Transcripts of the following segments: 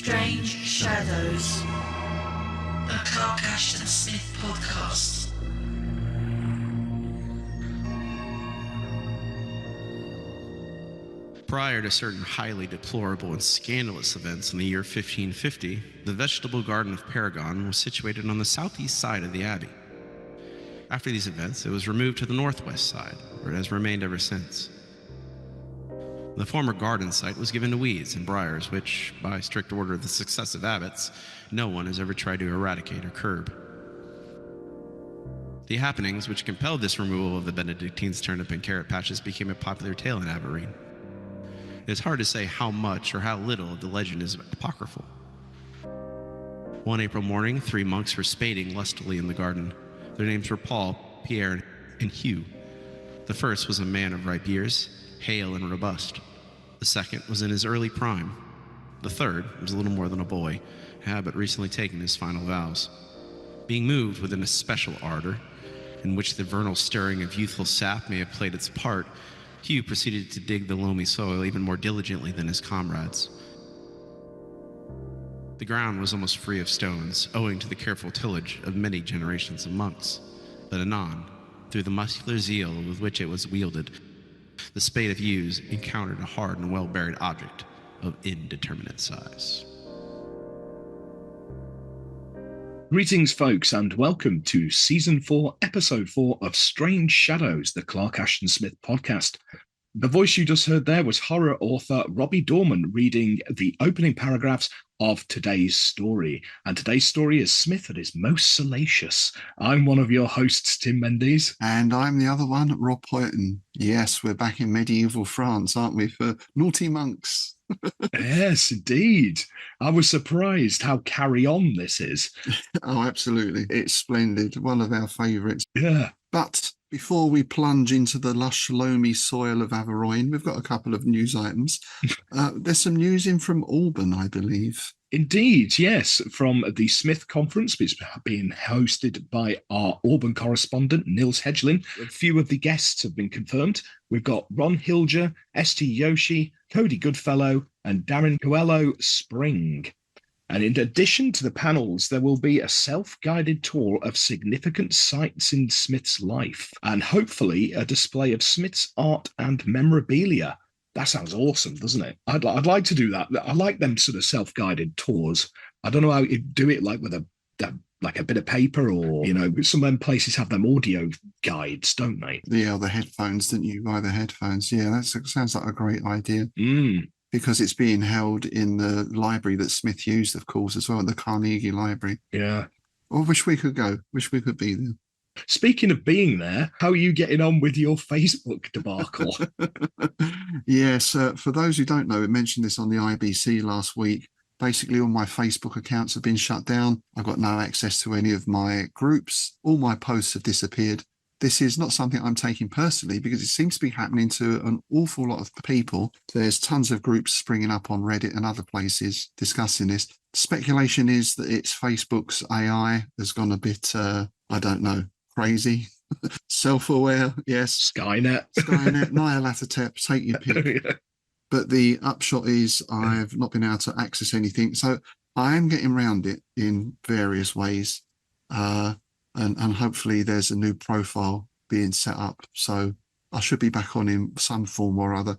Strange Shadows, a Clark Ashton Smith podcast. Prior to certain highly deplorable and scandalous events in the year 1550, the vegetable garden of Périgon was situated on the southeast side of the abbey. After these events, it was removed to the northwest side, where it has remained ever since. The former garden site was given to weeds and briars, which, by strict order of the successive abbots, no one has ever tried to eradicate or curb. The happenings which compelled this removal of the Benedictines' turnip and carrot patches became a popular tale in Averoigne. It is hard to say how much or how little of the legend is apocryphal. One April morning, 3 monks were spading lustily in the garden. Their names were Paul, Pierre, and Hugh. The first was a man of ripe years, hale and robust. The second was in his early prime. The third was a little more than a boy, had but recently taken his final vows. Being moved with an especial ardor, in which the vernal stirring of youthful sap may have played its part, Hugh proceeded to dig the loamy soil even more diligently than his comrades. The ground was almost free of stones, owing to the careful tillage of many generations of monks. But anon, through the muscular zeal with which it was wielded, the spade of yews encountered a hard and well-buried object of indeterminate size. Greetings, folks, and welcome to Season 4, Episode 4 of Strange Shadows, the Clark Ashton Smith podcast. The voice you just heard there was horror author Robbie Dorman reading the opening paragraphs of today's story. And today's story is Smith at his most salacious. I'm one of your hosts, Tim Mendes. And I'm the other one, Rob Hoyton. Yes, we're back in medieval France, aren't we, for naughty monks? Yes, indeed. I was surprised how carry-on this is. Oh, absolutely. It's splendid. One of our favourites. Yeah. But before we plunge into the lush, loamy soil of Averoigne, we've got a couple of news items. There's some news in from Auburn, I believe. Indeed, yes, from the Smith Conference, which is being hosted by our Auburn correspondent, Nils Hedgelin. A few of the guests have been confirmed. We've got Ron Hilger, St. Yoshi, Cody Goodfellow, and Darren Coelho Spring. And in addition to the panels, there will be a self-guided tour of significant sites in Smith's life, and hopefully a display of Smith's art and memorabilia. That sounds awesome, doesn't it? I'd like to do that. I like them sort of self-guided tours. I don't know how you do it, like with a bit of paper, or, you know, some of them places have them audio guides, don't they? Yeah, the headphones, didn't you buy the headphones? Yeah, that sounds like a great idea. Because it's being held in the library that Smith used, of course, as well, the Carnegie Library. Yeah. I wish we could go. Wish we could be there. Speaking of being there, how are you getting on with your Facebook debacle? Yes, for those who don't know, we mentioned this on the IBC last week. Basically, all my Facebook accounts have been shut down. I've got no access to any of my groups. All my posts have disappeared. This is not something I'm taking personally, because it seems to be happening to an awful lot of people. There's tons of groups springing up on Reddit and other places discussing this. Speculation is that it's Facebook's AI has gone a bit, I don't know, crazy, self-aware, yes. Skynet, Nyarlathotep, take your pick. Yeah. But the upshot is I've not been able to access anything. So I am getting around it in various ways. And hopefully there's a new profile being set up. So I should be back on in some form or other.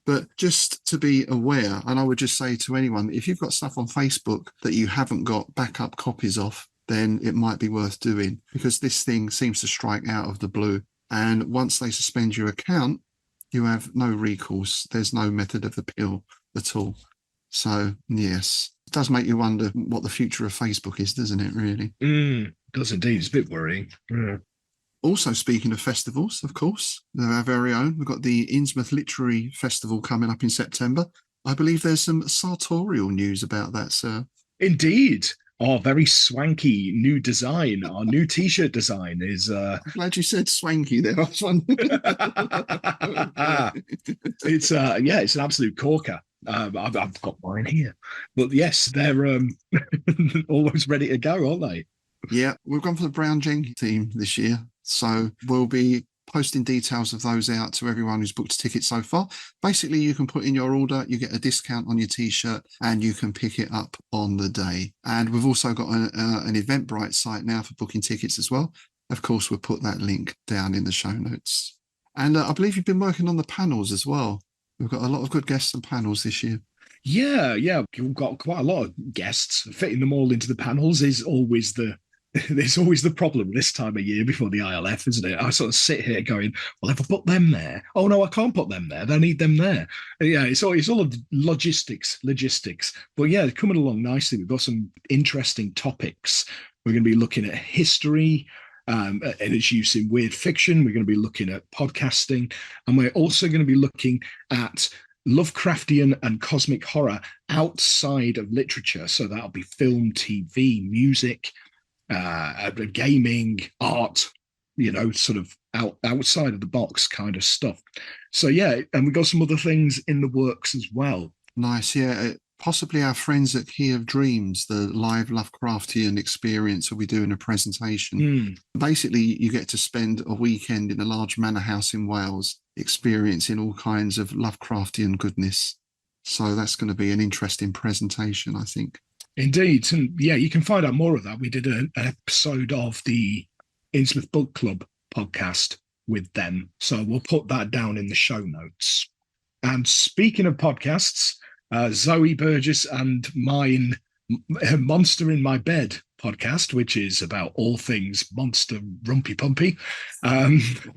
But just to be aware, and I would just say to anyone, if you've got stuff on Facebook that you haven't got backup copies of, then it might be worth doing, because this thing seems to strike out of the blue. And once they suspend your account, you have no recourse. There's no method of appeal at all. So, yes, it does make you wonder what the future of Facebook is, doesn't it, really? Does indeed. It's a bit worrying. Yeah. Also, speaking of festivals, of course, they're our very own. We've got the Innsmouth Literary Festival coming up in September. I believe there's some sartorial news about that, sir. Indeed. Our very swanky new design, our new T-shirt design is... I'm glad you said swanky there. I was wondering. It's an absolute corker. I've got mine here. But yes, they're almost ready to go, aren't they? Yeah, we've gone for the Brown Jenkins theme this year. So we'll be posting details of those out to everyone who's booked a ticket so far. Basically, you can put in your order, you get a discount on your t-shirt, and you can pick it up on the day. And we've also got an Eventbrite site now for booking tickets as well. Of course, we'll put that link down in the show notes. And I believe you've been working on the panels as well. We've got a lot of good guests and panels this year. Yeah, we've got quite a lot of guests. Fitting them all into the panels is always there's always the problem this time of year before the ILF, isn't it? I sort of sit here going, well, if I put them there, oh no, I can't put them there. I need them there. Yeah, it's all of logistics. But yeah, coming along nicely. We've got some interesting topics. We're going to be looking at history and its use in weird fiction. We're going to be looking at podcasting, and we're also going to be looking at Lovecraftian and cosmic horror outside of literature. So that'll be film, TV, music, gaming, art, sort of outside of the box kind of stuff. So yeah, and we've got some other things in the works as well. Nice, yeah. Possibly our friends at Key of Dreams, the live Lovecraftian experience, will be doing a presentation. Basically, you get to spend a weekend in a large manor house in Wales, experiencing all kinds of Lovecraftian goodness. So that's going to be an interesting presentation, I think. Indeed. And yeah, you can find out more of that. We did an episode of the Innsmouth Book Club podcast with them. So we'll put that down in the show notes. And speaking of podcasts, Zoe Burgess and mine, Monster in My Bed podcast, which is about all things monster rumpy pumpy.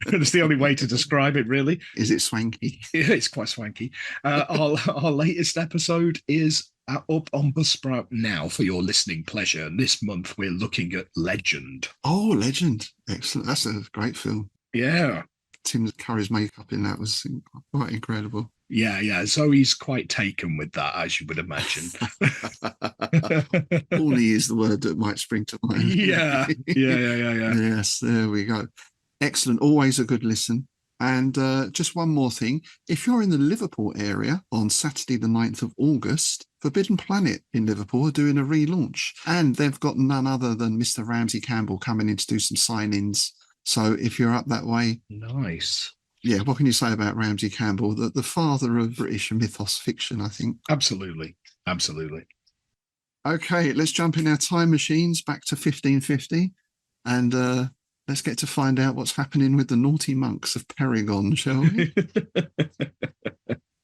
That's the only way to describe it, really. Is it swanky? It's quite swanky. Our latest episode is up on Buzzsprout now for your listening pleasure. And this month we're looking at Legend. Oh, Legend. Excellent. That's a great film. Yeah. Tim Curry's makeup in that was quite incredible. Yeah. Zoe's quite taken with that, as you would imagine. Horny is the word that might spring to mind. Yeah. Yes, there we go. Excellent. Always a good listen. And just one more thing. If you're in the Liverpool area on Saturday, the 9th of August, Forbidden Planet in Liverpool are doing a relaunch. And they've got none other than Mr. Ramsey Campbell coming in to do some sign-ins. So if you're up that way. Nice. Yeah, what can you say about Ramsey Campbell? The father of British mythos fiction, I think. Absolutely. Okay, let's jump in our time machines back to 1550 and let's get to find out what's happening with the naughty monks of Périgon, shall we?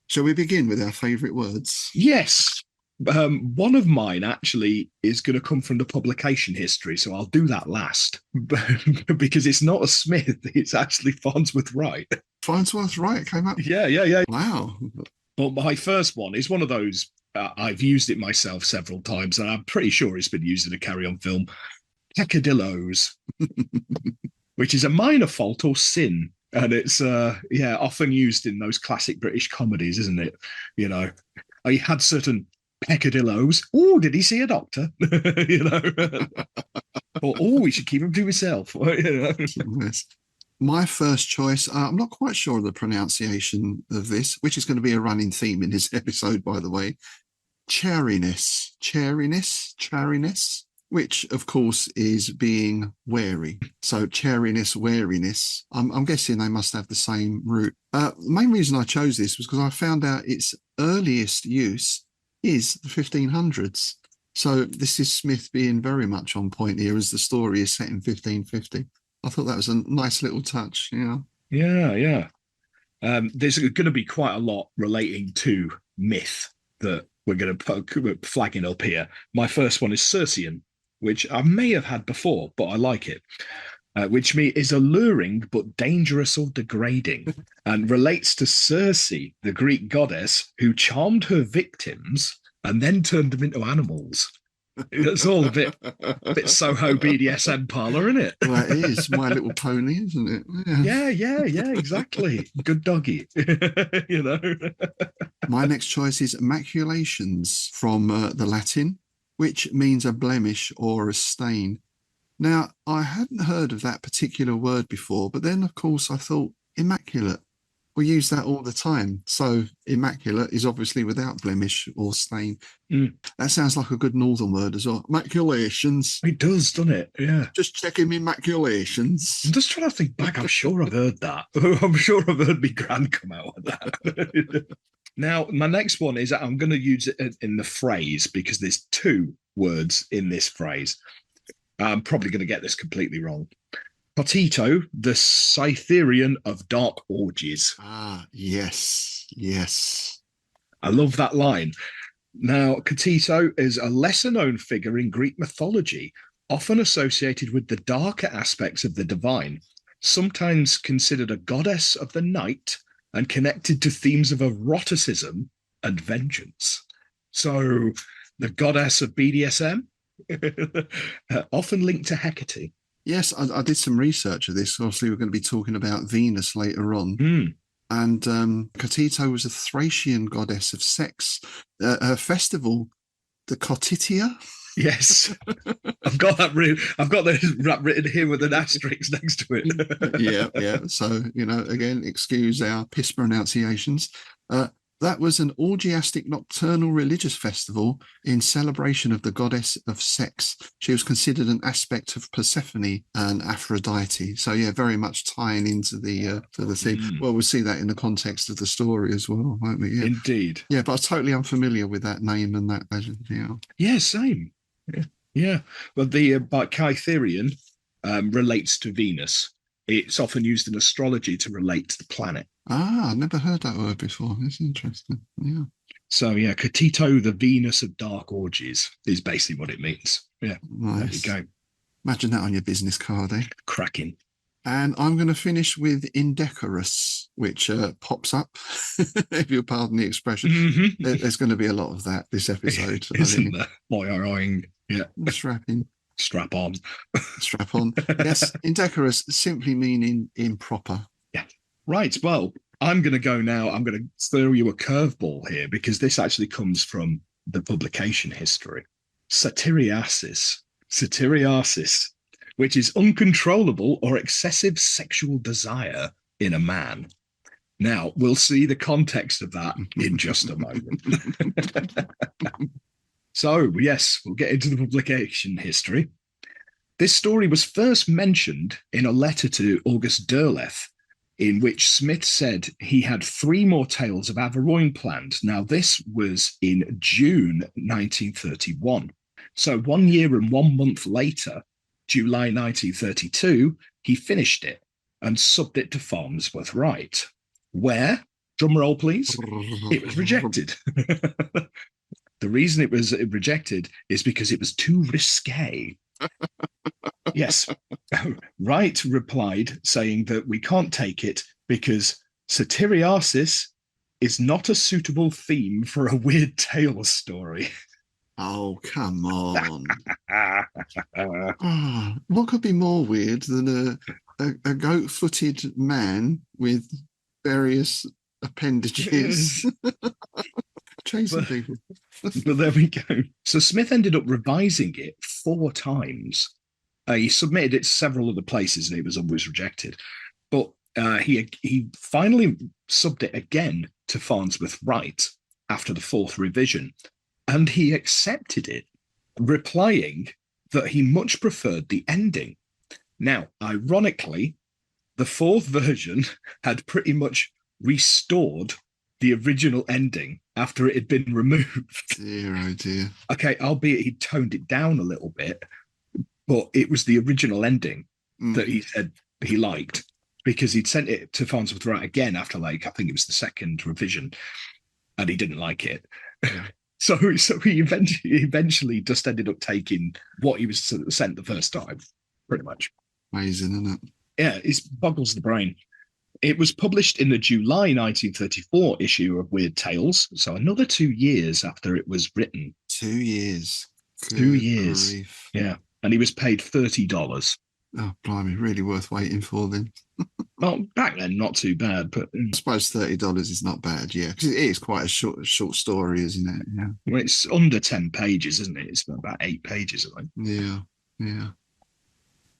Shall we begin with our favourite words? Yes. One of mine actually is going to come from the publication history, so I'll do that last because it's not a Smith, it's actually Farnsworth Wright. Farnsworth Wright came up? Yeah. Wow. But my first one is one of those, I've used it myself several times, and I'm pretty sure it's been used in a carry-on film, peccadilloes, which is a minor fault or sin. And it's, often used in those classic British comedies, isn't it? I had certain peccadilloes. Oh, did he see a doctor? Or we should keep him to himself. Yes. My first choice, I'm not quite sure of the pronunciation of this, which is going to be a running theme in this episode, by the way. Chariness, which of course is being wary. So chariness, wariness. I'm guessing they must have the same root. The main reason I chose this was because I found out its earliest use is the 1500s. So this is Smith being very much on point here, as the story is set in 1550. I thought that was a nice little touch. Yeah. There's going to be quite a lot relating to myth that we're going to flagging up here. My first one is Circean, which I may have had before, but I like it. Which is alluring but dangerous or degrading, and relates to Circe, the Greek goddess who charmed her victims and then turned them into animals. It's all a bit Soho BDSM parlour, isn't it? Well, it is My Little Pony, isn't it? Yeah, exactly. Good doggy. My next choice is maculations, from the Latin, which means a blemish or a stain. Now, I hadn't heard of that particular word before, but then, of course, I thought immaculate. We use that all the time. So immaculate is obviously without blemish or stain. That sounds like a good northern word as well. Maculations. It does, doesn't it? Yeah. Just checking my maculations. I'm just trying to think back. I'm sure I've heard that. I'm sure I've heard me grand come out with that. Now, my next one is I'm going to use it in the phrase because there's two words in this phrase. I'm probably going to get this completely wrong. Potito, the Cytherean of dark orgies. Ah, yes, yes. I love that line. Now, Potito is a lesser-known figure in Greek mythology, often associated with the darker aspects of the divine, sometimes considered a goddess of the night and connected to themes of eroticism and vengeance. So, the goddess of BDSM, often linked to Hecate. Yes, I did some research of this. Obviously, we're going to be talking about Venus later on. And Kotito was a Thracian goddess of sex. Her festival, the Cotitia. Yes, I've got that written. I've got that written here with an asterisk next to it. Yeah. So, again, excuse our piss pronunciations. That was an orgiastic nocturnal religious festival in celebration of the goddess of sex. She was considered an aspect of Persephone and Aphrodite. So, yeah, very much tying into the theme. Well, we'll see that in the context of the story as well, won't we? Yeah. Indeed. Yeah, but I was totally unfamiliar with that name and that legend. Yeah, same. Yeah. Well, the Cytherean relates to Venus. It's often used in astrology to relate to the planet. Ah, I've never heard that word before. It's interesting. Yeah. So, yeah, Kotito, the Venus of dark orgies, is basically what it means. Yeah. Nice. There you go. Imagine that on your business card, eh? Cracking. And I'm going to finish with indecorous, which pops up, if you'll pardon the expression. There's going to be a lot of that this episode. Isn't there? Boing. Yeah. Strap on. Strap on. Yes, indecorous, simply meaning improper. Yeah. Right. Well, I'm going to go now. I'm going to throw you a curveball here because this actually comes from the publication history. Satyriasis, which is uncontrollable or excessive sexual desire in a man. Now, we'll see the context of that in just a moment. So, yes, we'll get into the publication history. This story was first mentioned in a letter to August Derleth, in which Smith said he had 3 more tales of Averoigne planned. Now, this was in June 1931. So 1 year and 1 month later, July 1932, he finished it and subbed it to Farnsworth Wright, where, drum roll please, it was rejected. The reason it was rejected is because it was too risque. Yes. Wright replied saying that we can't take it because satyriasis is not a suitable theme for a weird tales story. Oh, come on. What could be more weird than a goat-footed man with various appendages chasing people? But there we go. So Smith ended up revising it 4 times. He submitted it to several other places and it was always rejected. But he finally subbed it again to Farnsworth Wright after the 4th revision. And he accepted it, replying that he much preferred the ending. Now, ironically, the 4th version had pretty much restored the original ending after it had been removed. Dear, oh dear. Okay, albeit he toned it down a little bit, but it was the original ending that he said he liked because he'd sent it to Farnsworth Wright again after, I think it was the 2nd revision, and he didn't like it. Yeah. So he eventually just ended up taking what he was sent the first time, pretty much. Amazing, isn't it? Yeah, it boggles the brain. It was published in the July 1934 issue of Weird Tales, so another 2 years after it was written. 2 years. Good 2 years. grief. Yeah, and he was paid $30. Oh, blimey, really worth waiting for then. Well, back then, not too bad, but I suppose $30 is not bad, yeah, because it is quite a short story, isn't it? Yeah. well, it's under 10 pages, isn't it? It's about 8 pages, I think. Yeah.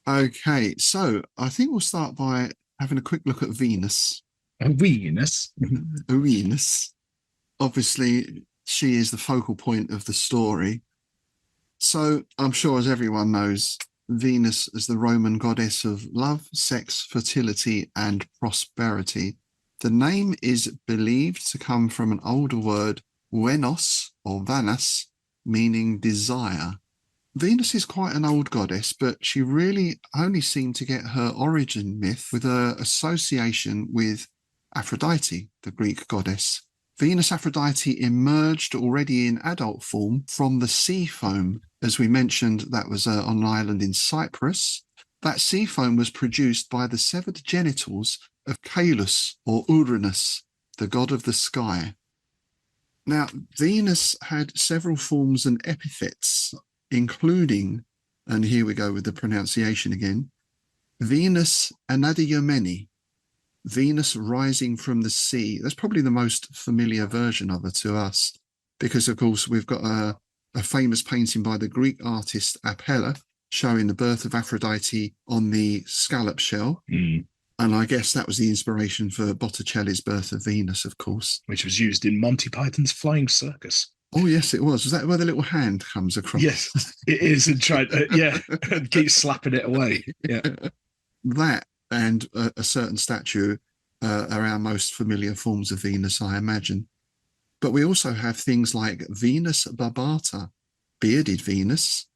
Okay, so I think we'll start by having a quick look at Venus. Venus. Venus. Obviously, she is the focal point of the story. So I'm sure, as everyone knows, Venus is the Roman goddess of love, sex, fertility, and prosperity. The name is believed to come from an older word, Venos or Vanus, meaning desire. Venus is quite an old goddess, but she really only seemed to get her origin myth with her association with Aphrodite, the Greek goddess. Venus Aphrodite emerged already in adult form from the sea foam. As we mentioned, that was on an island in Cyprus. That sea foam was produced by the severed genitals of Calus or Uranus, the god of the sky. Now, Venus had several forms and epithets, including, and here we go with the pronunciation again, Venus Anadyomene, Venus rising from the sea. That's probably the most familiar version of her to us, because of course we've got a famous painting by the Greek artist Apella showing the birth of Aphrodite on the scallop shell. And I guess that was the inspiration for Botticelli's Birth of Venus, of course. Which was used in Monty Python's Flying Circus. Oh, yes, it was. Was that where the little hand comes across? Yes, it is. And tried, and keep slapping it away. Yeah. That and a certain statue are our most familiar forms of Venus, I imagine. But we also have things like Venus barbata, bearded Venus.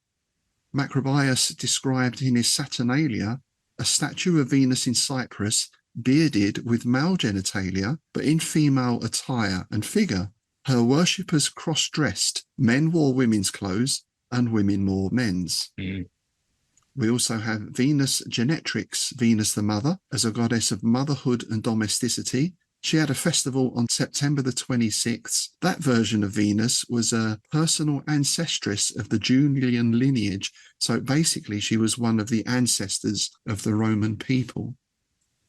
Macrobius described in his Saturnalia a statue of Venus in Cyprus, bearded with male genitalia, but in female attire and figure. Her worshippers cross-dressed. Men wore women's clothes and women wore men's. We also have Venus Genetrix, Venus the Mother, as a goddess of motherhood and domesticity. She had a festival on September the 26th. That version of Venus was a personal ancestress of the Julian lineage. So basically, she was one of the ancestors of the Roman people.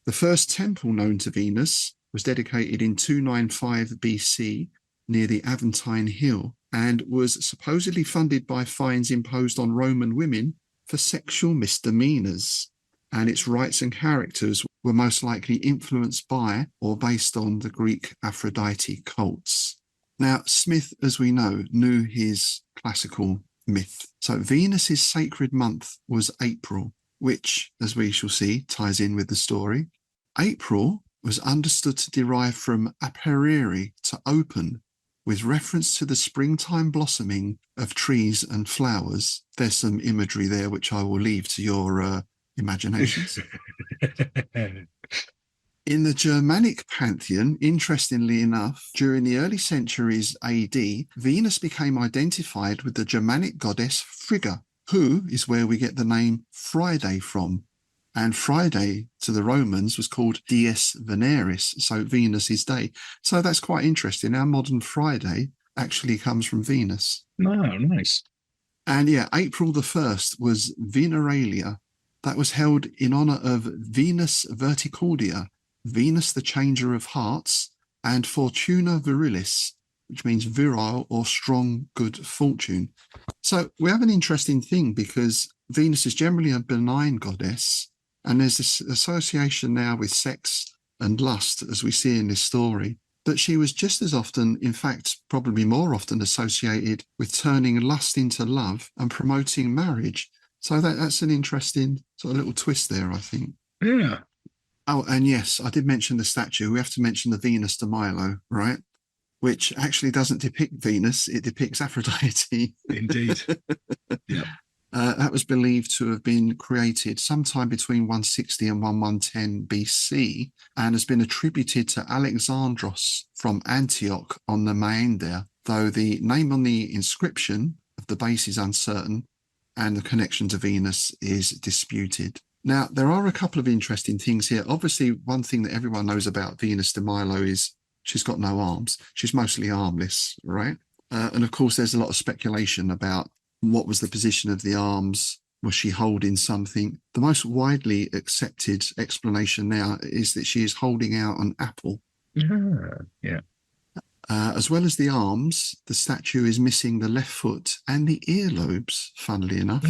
The first temple known to Venus was dedicated in 295 BC near the Aventine Hill and was supposedly funded by fines imposed on Roman women for sexual misdemeanors. And its rites and characters were most likely influenced by or based on the Greek Aphrodite cults. Now, Smith, as we know, knew his classical myth. So Venus's sacred month was April, which, as we shall see, ties in with the story. April was understood to derive from aperire, to open, with reference to the springtime blossoming of trees and flowers. There's some imagery there which I will leave to your imaginations. In the Germanic pantheon, interestingly enough, during the early centuries AD, Venus became identified with the Germanic goddess Frigga, who is where we get the name Friday from. And Friday to the Romans was called Dies Veneris, so Venus's day. So that's quite interesting. Our modern Friday actually comes from Venus. Oh, nice. And yeah, April the 1st was Veneralia. That was held in honor of Venus Verticordia, Venus the changer of hearts, and Fortuna Virilis, which means virile or strong good fortune. So we have an interesting thing because Venus is generally a benign goddess, and there's this association now with sex and lust, as we see in this story, but she was just as often, in fact, probably more often associated with turning lust into love and promoting marriage. So that's an interesting sort of little twist there, I think. Yeah. Oh, and yes, I did mention the statue. We have to mention the Venus de Milo, right? Which actually doesn't depict Venus. It depicts Aphrodite. Indeed. Yeah. That was believed to have been created sometime between 160 and 1110 BC and has been attributed to Alexandros from Antioch on the Maeander, though the name on the inscription of the base is uncertain and the connection to Venus is disputed. Now, there are a couple of interesting things here. Obviously, one thing that everyone knows about Venus de Milo is she's got no arms. She's mostly armless, right? And of course, there's a lot of speculation about what was the position of the arms. Was she holding something? The most widely accepted explanation now is that she is holding out an apple. Yeah. As well as the arms, the statue is missing the left foot and the earlobes, funnily enough.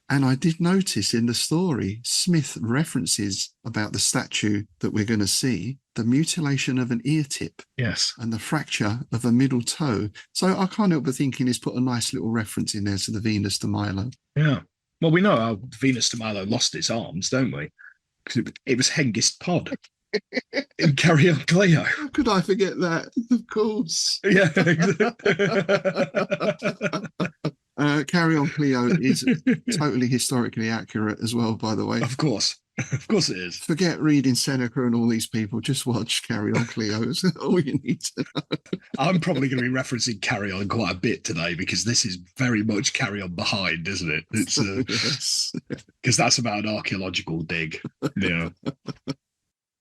And I did notice in the story, Smith references about the statue that we're going to see, the mutilation of an ear tip Yes. and the fracture of a middle toe. So I can't help but thinking he's put a nice little reference in there to the Venus de Milo. Yeah. Well, we know how Venus de Milo lost its arms, don't we? Because it was Hengist Pod in Carry On Cleo. How could I forget that? Of course. Yeah. Carry On Cleo is totally historically accurate as well, by the way. Of course. Of course it is. Forget reading Seneca and all these people. Just watch Carry On Cleo. It's all you need to know. I'm probably going to be referencing Carry On quite a bit today because this is very much Carry On behind, isn't it? It's Yes. because that's about an archaeological dig. Yeah.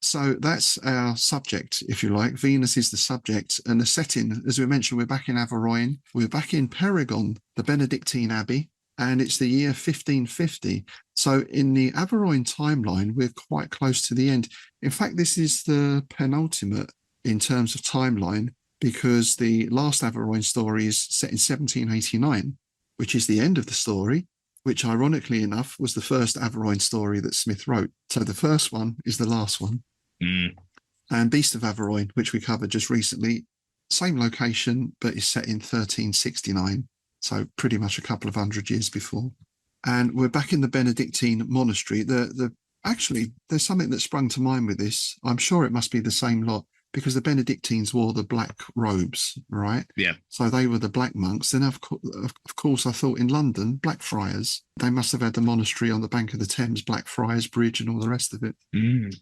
So that's our subject, if you like. Venus is the subject. And the setting, as we mentioned, we're back in Averoigne. We're back in Périgon, the Benedictine Abbey, and it's the year 1550. So in the Averoigne timeline, we're quite close to the end. In fact, this is the penultimate in terms of timeline because the last Averoigne story is set in 1789, which is the end of the story, which ironically enough was the first Averoigne story that Smith wrote. So the first one is the last one. Mm. And Beast of Averoigne, which we covered just recently, same location, but is set in 1369. So pretty much a couple of 100 years before. And we're back in the Benedictine monastery. Actually, there's something that sprung to mind with this. I'm sure it must be the same lot because the Benedictines wore the black robes, right? Yeah. So they were the black monks. Then, of course, I thought in London, black friars. They must have had the monastery on the bank of the Thames, Blackfriars Bridge and all the rest of it. Mm.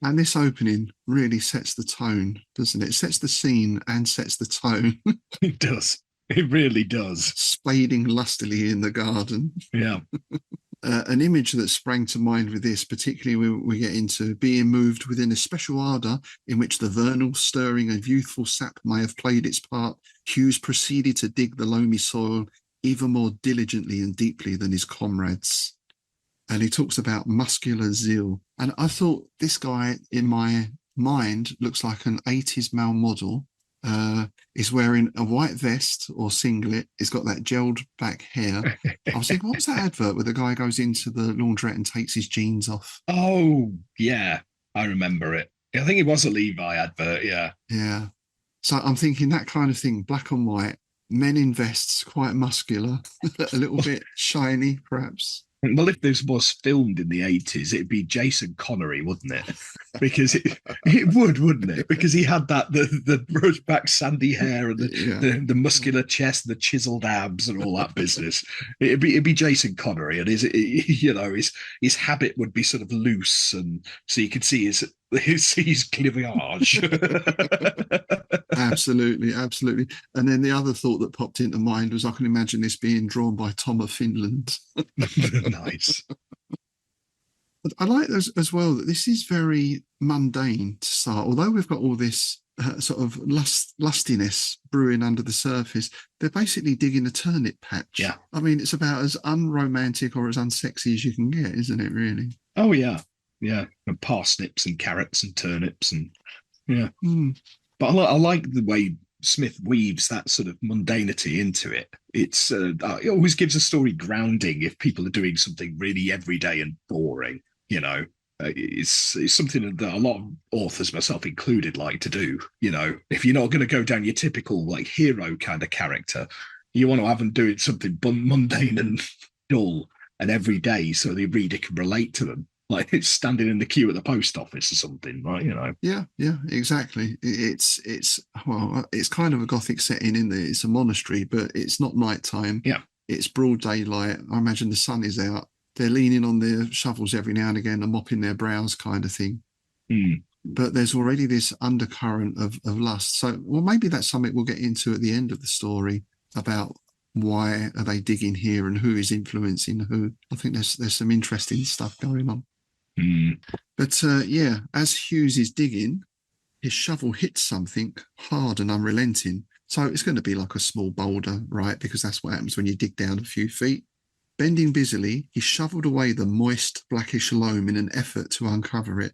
And this opening really sets the tone, doesn't it? It sets the scene and sets the tone. It does. It really does. Spading lustily in the garden. Yeah. An image that sprang to mind with this, particularly when we get into being moved within a special ardour in which the vernal stirring of youthful sap may have played its part, Hughes proceeded to dig the loamy soil even more diligently and deeply than his comrades. And he talks about muscular zeal. And I thought this guy, in my mind, looks like an 80s male model. He's wearing a white vest or singlet. He's got that gelled back hair. I was thinking, what was that advert where the guy goes into the laundrette and takes his jeans off? Oh, yeah. I remember it. I think it was a Levi advert, yeah. Yeah. So I'm thinking that kind of thing, black and white, men in vests, quite muscular, a little bit shiny, perhaps. Well, if this was filmed in the 80s, it'd be Jason Connery, wouldn't it? Because it would, wouldn't it? Because he had that the brushed back sandy hair and the muscular chest, the chiseled abs, and all that business. It'd be Jason Connery, and his habit would be sort of loose, and so you could see his cleavage. Absolutely. And then the other thought that popped into mind was I can imagine this being drawn by Tom of Finland. Nice. But I like as well that this is very mundane to start. Although we've got all this sort of lustiness brewing under the surface, they're basically digging a turnip patch. Yeah. I mean, it's about as unromantic or as unsexy as you can get, isn't it, really? Oh, yeah. Yeah. And parsnips and carrots and turnips and yeah. Mm. But I like the way Smith weaves that sort of mundanity into it. It always gives a story grounding if people are doing something really everyday and boring. It's something that a lot of authors, myself included, like to do. If you're not going to go down your typical like hero kind of character, you want to have them doing something mundane and dull and everyday, so the reader can relate to them. Like it's standing in the queue at the post office or something, right? Yeah, exactly. It's kind of a Gothic setting in there. It's a monastery, but it's not nighttime. Yeah. It's broad daylight. I imagine the sun is out. They're leaning on their shovels every now and again and mopping their brows kind of thing. Mm. But there's already this undercurrent of lust. So, well, maybe that's something we'll get into at the end of the story about why are they digging here and who is influencing who. I think there's some interesting stuff going on. Mm. But as Hughes is digging, his shovel hits something hard and unrelenting. So it's going to be like a small boulder, right? Because that's what happens when you dig down a few feet. Bending busily, he shoveled away the moist, blackish loam in an effort to uncover it.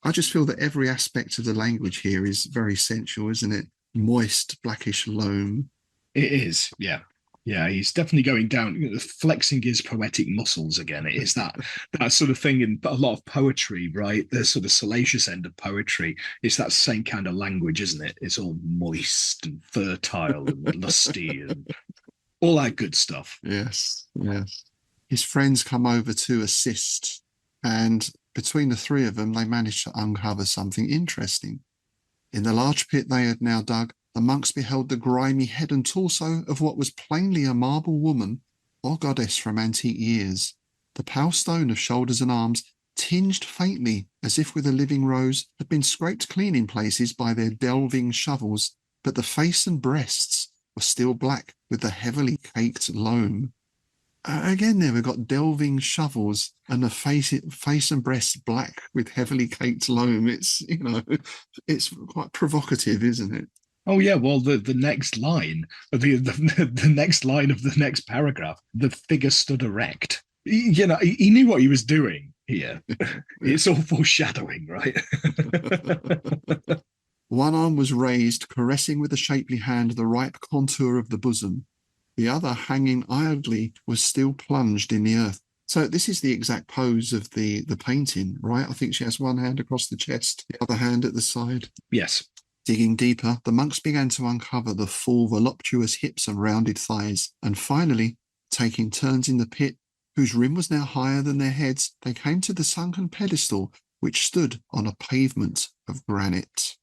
I just feel that every aspect of the language here is very sensual, isn't it? Moist, blackish loam. It is, yeah. Yeah, he's definitely going down, flexing his poetic muscles again. It is that sort of thing in a lot of poetry, right? The sort of salacious end of poetry. It's that same kind of language, isn't it? It's all moist and fertile and lusty and all that good stuff. Yes, yes. His friends come over to assist, and between the three of them, they manage to uncover something interesting. In the large pit they had now dug, the monks beheld the grimy head and torso of what was plainly a marble woman or goddess from antique years. The pale stone of shoulders and arms, tinged faintly as if with a living rose, had been scraped clean in places by their delving shovels, but the face and breasts were still black with the heavily caked loam. Again, there we've got delving shovels and the face and breasts black with heavily caked loam. It's, it's quite provocative, isn't it? Oh yeah, well the next line, the next line of the next paragraph, the figure stood erect. He knew what he was doing here. It's all foreshadowing, right? One arm was raised, caressing with a shapely hand the ripe contour of the bosom. The other, hanging idly, was still plunged in the earth. So this is the exact pose of the painting, right? I think she has one hand across the chest, the other hand at the side. Yes. Digging deeper, the monks began to uncover the full, voluptuous hips and rounded thighs, and finally, taking turns in the pit, whose rim was now higher than their heads, they came to the sunken pedestal, which stood on a pavement of granite.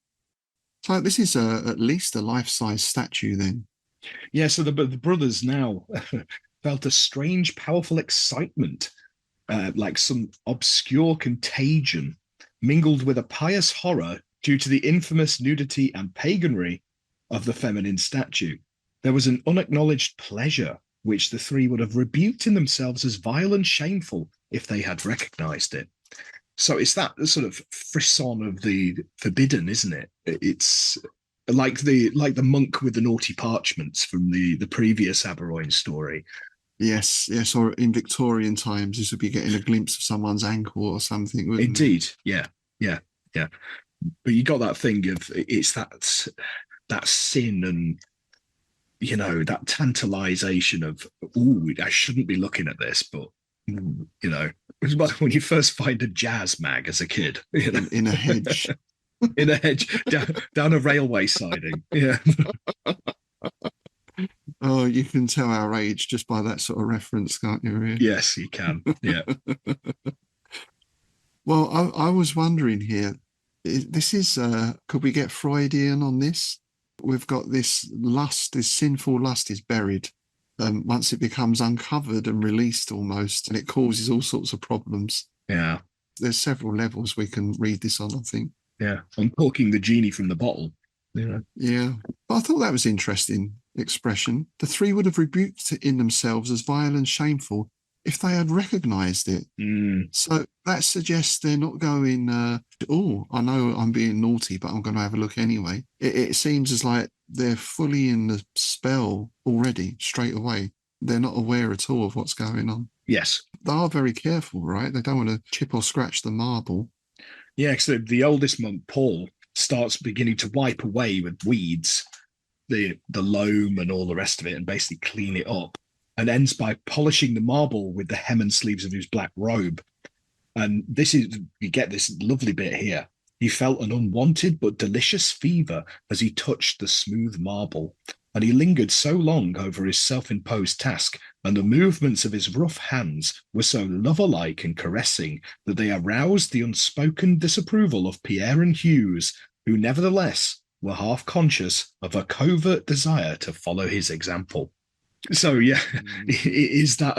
So this is at least a life-size statue then. Yeah, so the brothers now felt a strange, powerful excitement, like some obscure contagion, mingled with a pious horror due to the infamous nudity and paganry of the feminine statue. There was an unacknowledged pleasure, which the three would have rebuked in themselves as vile and shameful if they had recognized it. So it's that sort of frisson of the forbidden, isn't it? It's like the monk with the naughty parchments from the previous Averoigne story. Yes, or in Victorian times, this would be getting a glimpse of someone's ankle or something. Indeed, yeah. But you got that thing of it's that sin and that tantalization of, ooh, I shouldn't be looking at this, but it's like when you first find a jazz mag as a kid in a hedge. In a hedge down a railway siding. Yeah. Oh, you can tell our age just by that sort of reference, can't you? Really? Yes, you can. Yeah. Well, I was wondering here, this is, could we get Freudian on this? We've got this lust, this sinful lust is buried. Once it becomes uncovered and released almost, and it causes all sorts of problems. Yeah. There's several levels we can read this on, I think. Yeah. Uncorking the genie from the bottle. Yeah. But I thought that was interesting expression. The three would have rebuked it in themselves as vile and shameful if they had recognised it. So that suggests they're not going, oh, I know I'm being naughty, but I'm going to have a look anyway. It seems as like they're fully in the spell already, straight away. They're not aware at all of what's going on. Yes. They are very careful, right? They don't want to chip or scratch the marble. Yeah, so the oldest monk, Paul, starts beginning to wipe away with weeds the loam and all the rest of it and basically clean it up, and ends by polishing the marble with the hem and sleeves of his black robe. And you get this lovely bit here. He felt an unwanted but delicious fever as he touched the smooth marble, and he lingered so long over his self-imposed task, and the movements of his rough hands were so lover-like and caressing that they aroused the unspoken disapproval of Pierre and Hughes, who nevertheless were half conscious of a covert desire to follow his example. So yeah, it is that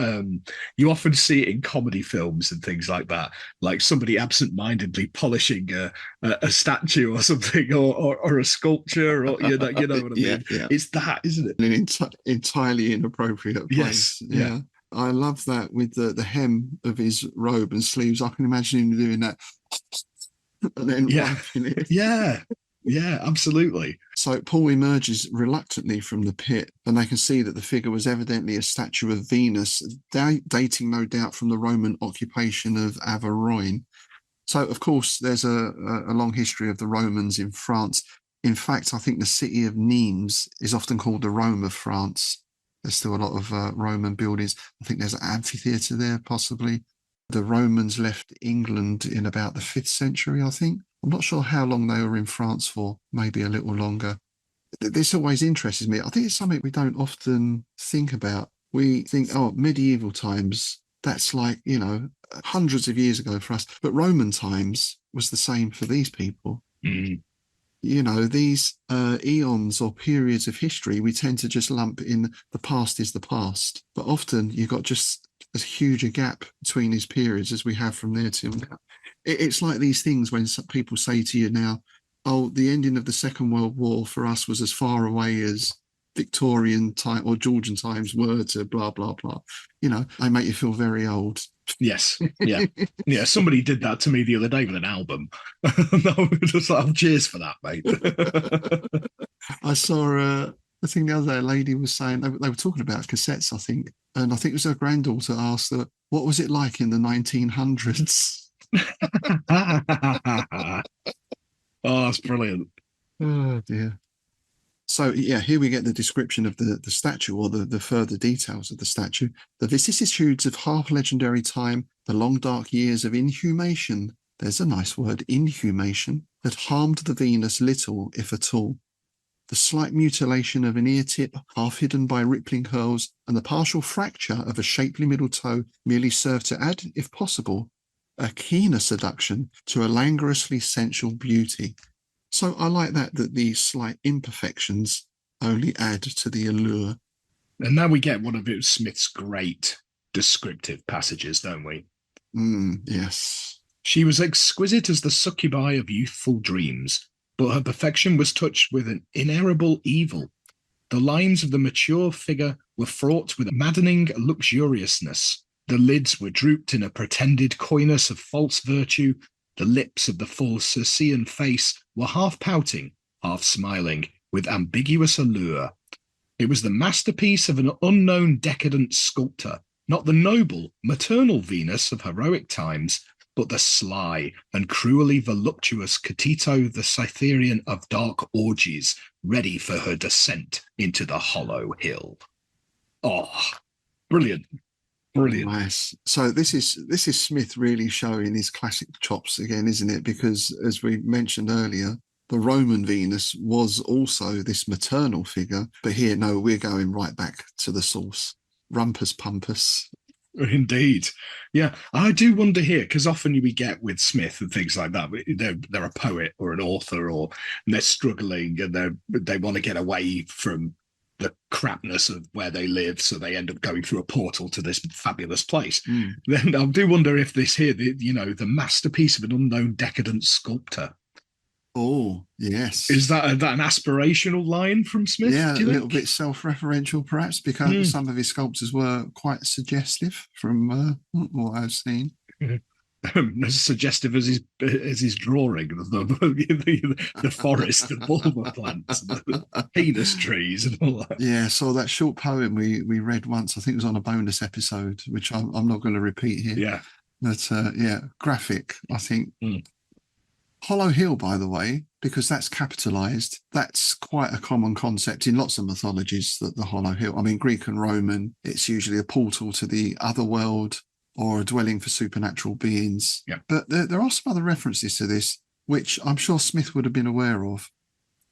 you often see it in comedy films and things like that, like somebody absent-mindedly polishing a statue or something, or a sculpture, or you know what I mean. Yeah. It's that, isn't it? In an entirely inappropriate place. Yes, yeah. I love that with the hem of his robe and sleeves. I can imagine him doing that and then wiping it. Yeah, absolutely. So Paul emerges reluctantly from the pit, and they can see that the figure was evidently a statue of Venus, dating no doubt from the Roman occupation of Averoigne. So, of course, there's a long history of the Romans in France. In fact, I think the city of Nimes is often called the Rome of France. There's still a lot of Roman buildings. I think there's an amphitheatre there, possibly. The Romans left England in about the 5th century, I think. I'm not sure how long they were in France for, maybe a little longer. This always interests me. I think it's something we don't often think about. We think, oh, medieval times, that's like, hundreds of years ago for us. But Roman times was the same for these people. Mm. These eons or periods of history, we tend to just lump in the past is the past. But often you've got just as huge a gap between these periods as we have from there till now. It's like these things when people say to you now, oh, the ending of the Second World War for us was as far away as Victorian time or Georgian times were to blah, blah, blah. They make you feel very old. Yes. Yeah. Yeah. Somebody did that to me the other day with an album. Just like, cheers for that, mate. I saw I think the other day a lady was saying, they were talking about cassettes, I think. And I think it was her granddaughter asked her, what was it like in the 1900s? Oh, that's brilliant. Oh, dear. So, yeah, here we get the description of the statue, or the further details of the statue. The vicissitudes of half-legendary time, the long dark years of inhumation, there's a nice word, inhumation, that harmed the Venus little, if at all. The slight mutilation of an ear tip, half hidden by rippling curls, and the partial fracture of a shapely middle toe merely served to add, if possible, a keener seduction to a languorously sensual beauty. So I like that these slight imperfections only add to the allure. And now we get one of Smith's great descriptive passages, don't we? Yes. She was exquisite as the succubi of youthful dreams, but her perfection was touched with an inerrable evil. The lines of the mature figure were fraught with maddening luxuriousness. The lids were drooped in a pretended coyness of false virtue. The lips of the full Circean face were half pouting, half smiling, with ambiguous allure. It was the masterpiece of an unknown decadent sculptor, not the noble, maternal Venus of heroic times, but the sly and cruelly voluptuous Catito the Cytherean of dark orgies, ready for her descent into the hollow hill. Oh, brilliant. Brilliant. Nice. So this is Smith really showing his classic chops again, isn't it? Because as we mentioned earlier, the Roman Venus was also this maternal figure, but here, no, we're going right back to the source. Rumpus Pumpus. Indeed. Yeah, I do wonder here, because often we get with Smith and things like that, they're a poet or an author, or they're struggling and they want to get away from the crapness of where they live, so they end up going through a portal to this fabulous place. Then I do wonder if this here, the masterpiece of an unknown decadent sculptor. Oh, yes. Is that an aspirational line from Smith? Yeah, do you a little think? bit self-referential, perhaps, because some of his sculptures were quite suggestive from what I've seen. As suggestive as his drawing, the forest, the bulba plants, the penis trees, and all that. Yeah, so that short poem we read once, I think it was on a bonus episode, which I'm not going to repeat here. Yeah. But yeah, graphic, I think. Hollow Hill, by the way, because that's capitalized, that's quite a common concept in lots of mythologies, that the Hollow Hill. I mean, Greek and Roman, it's usually a portal to the other world or a dwelling for supernatural beings. Yeah. But there are some other references to this, which I'm sure Smith would have been aware of.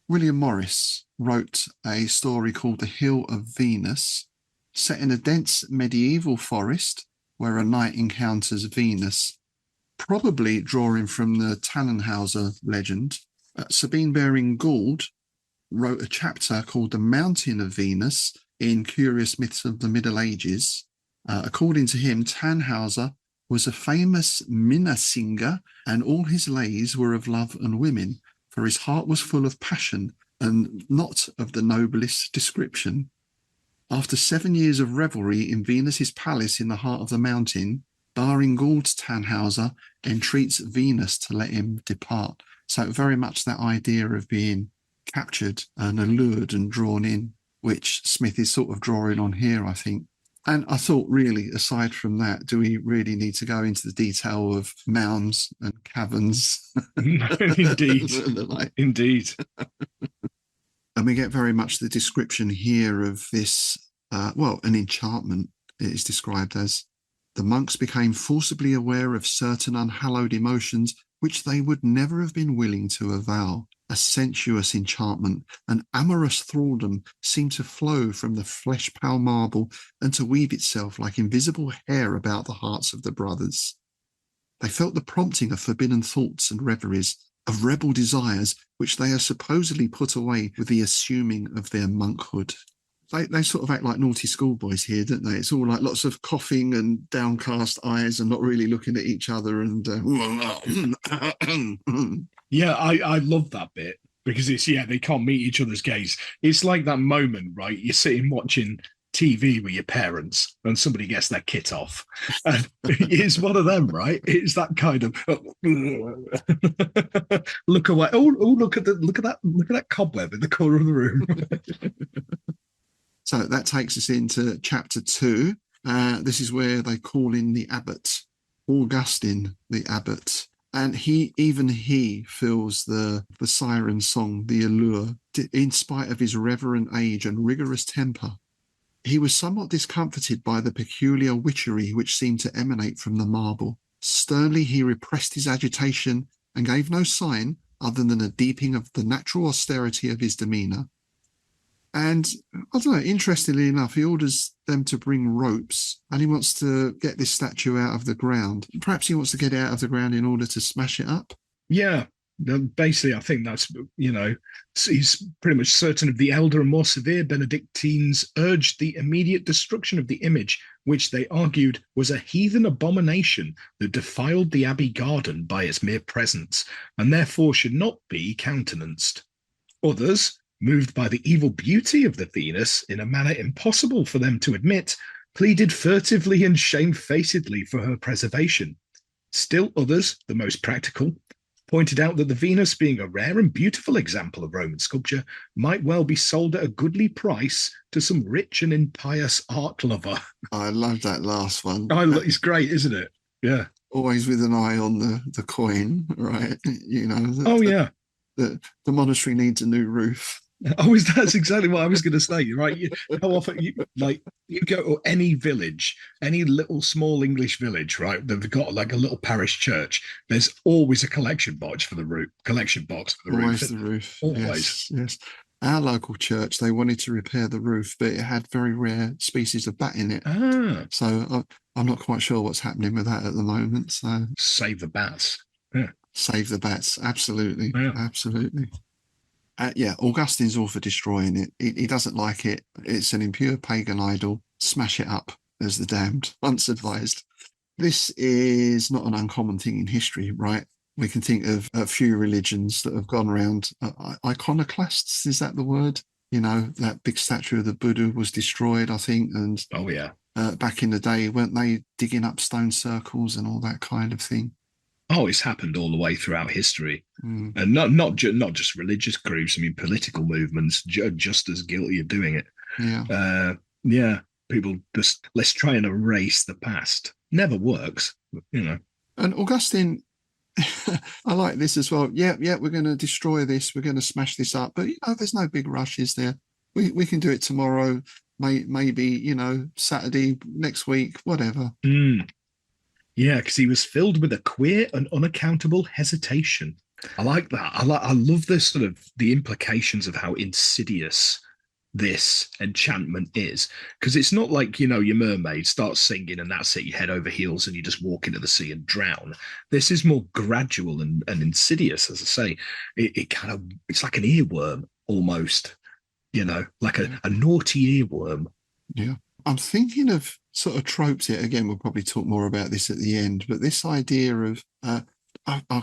William Morris wrote a story called The Hill of Venus, set in a dense medieval forest where a knight encounters Venus, probably drawing from the Tannenhauser legend. Sabine Baring-Gould wrote a chapter called The Mountain of Venus in Curious Myths of the Middle Ages. According to him, Tannhauser was a famous Minnesinger, and all his lays were of love and women, for his heart was full of passion and not of the noblest description. After 7 years of revelry in Venus's palace in the heart of the mountain, Baring-Gould's Tannhauser entreats Venus to let him depart. So very much that idea of being captured and allured and drawn in, which Smith is sort of drawing on here, I think. And I thought, really, aside from that, do we really need to go into the detail of mounds and caverns? Indeed. Indeed. And we get very much the description here of this an enchantment, it is described as. The monks became forcibly aware of certain unhallowed emotions which they would never have been willing to avow. A sensuous enchantment, an amorous thraldom seemed to flow from the flesh-pale marble and to weave itself like invisible hair about the hearts of the brothers. They felt the prompting of forbidden thoughts and reveries, of rebel desires, which they are supposedly put away with the assuming of their monkhood. They sort of act like naughty schoolboys here, don't they? It's all like lots of coughing and downcast eyes and not really looking at each other. And yeah, I love that bit because it's, they can't meet each other's gaze. It's like that moment, right? You're sitting watching TV with your parents and somebody gets their kit off. And it's one of them, right? It's that kind of look away. Oh, look at that cobweb in the corner of the room. So that takes us into chapter 2. This is where they call in the abbot, Augustine, the abbot. And he feels the siren song, the allure, in spite of his reverent age and rigorous temper. He was somewhat discomforted by the peculiar witchery which seemed to emanate from the marble. Sternly he repressed his agitation and gave no sign other than a deepening of the natural austerity of his demeanour. And I don't know, interestingly enough, he orders them to bring ropes and he wants to get this statue out of the ground. Perhaps he wants to get it out of the ground in order to smash it up. Yeah, basically, I think that's, he's pretty much certain of the elder and more severe Benedictines urged the immediate destruction of the image, which they argued was a heathen abomination that defiled the abbey garden by its mere presence and therefore should not be countenanced. Others, moved by the evil beauty of the Venus in a manner impossible for them to admit, pleaded furtively and shamefacedly for her preservation. Still others, the most practical, pointed out that the Venus, being a rare and beautiful example of Roman sculpture, might well be sold at a goodly price to some rich and impious art lover. I love that last one. It's great, isn't it? Yeah. Always with an eye on the coin, right? The monastery needs a new roof. Oh, that's exactly what I was going to say, right? How often you go to any village, any little small English village, right? They've got like a little parish church. There's always a collection box for the roof. Always the roof. Always. Yes. Our local church, they wanted to repair the roof, but it had very rare species of bat in it. So I'm not quite sure what's happening with that at the moment. So save the bats. Yeah. Save the bats. Absolutely. Yeah. Absolutely. Augustine's all for destroying it. He doesn't like it. It's an impure pagan idol. Smash it up, as the damned once advised. This is not an uncommon thing in history, right? We can think of a few religions that have gone around. Iconoclasts, is that the word? That big statue of the Buddha was destroyed, I think. And back in the day, weren't they digging up stone circles and all that kind of thing? Oh, it's happened all the way throughout history, and not just religious groups. I mean, political movements just as guilty of doing it. People just let's try and erase the past. Never works, And Augustine, I like this as well. Yeah, we're going to destroy this. We're going to smash this up. But there's no big rush, is there? We can do it tomorrow. Maybe Saturday next week, whatever. Yeah, because he was filled with a queer and unaccountable hesitation. I like that. I love this sort of the implications of how insidious this enchantment is. Because it's not like, your mermaid starts singing and that's it, you head over heels and you just walk into the sea and drown. This is more gradual and insidious, as I say. It's like an earworm almost, like a naughty earworm. Yeah. I'm thinking of sort of tropes here. Again, we'll probably talk more about this at the end, but this idea of, I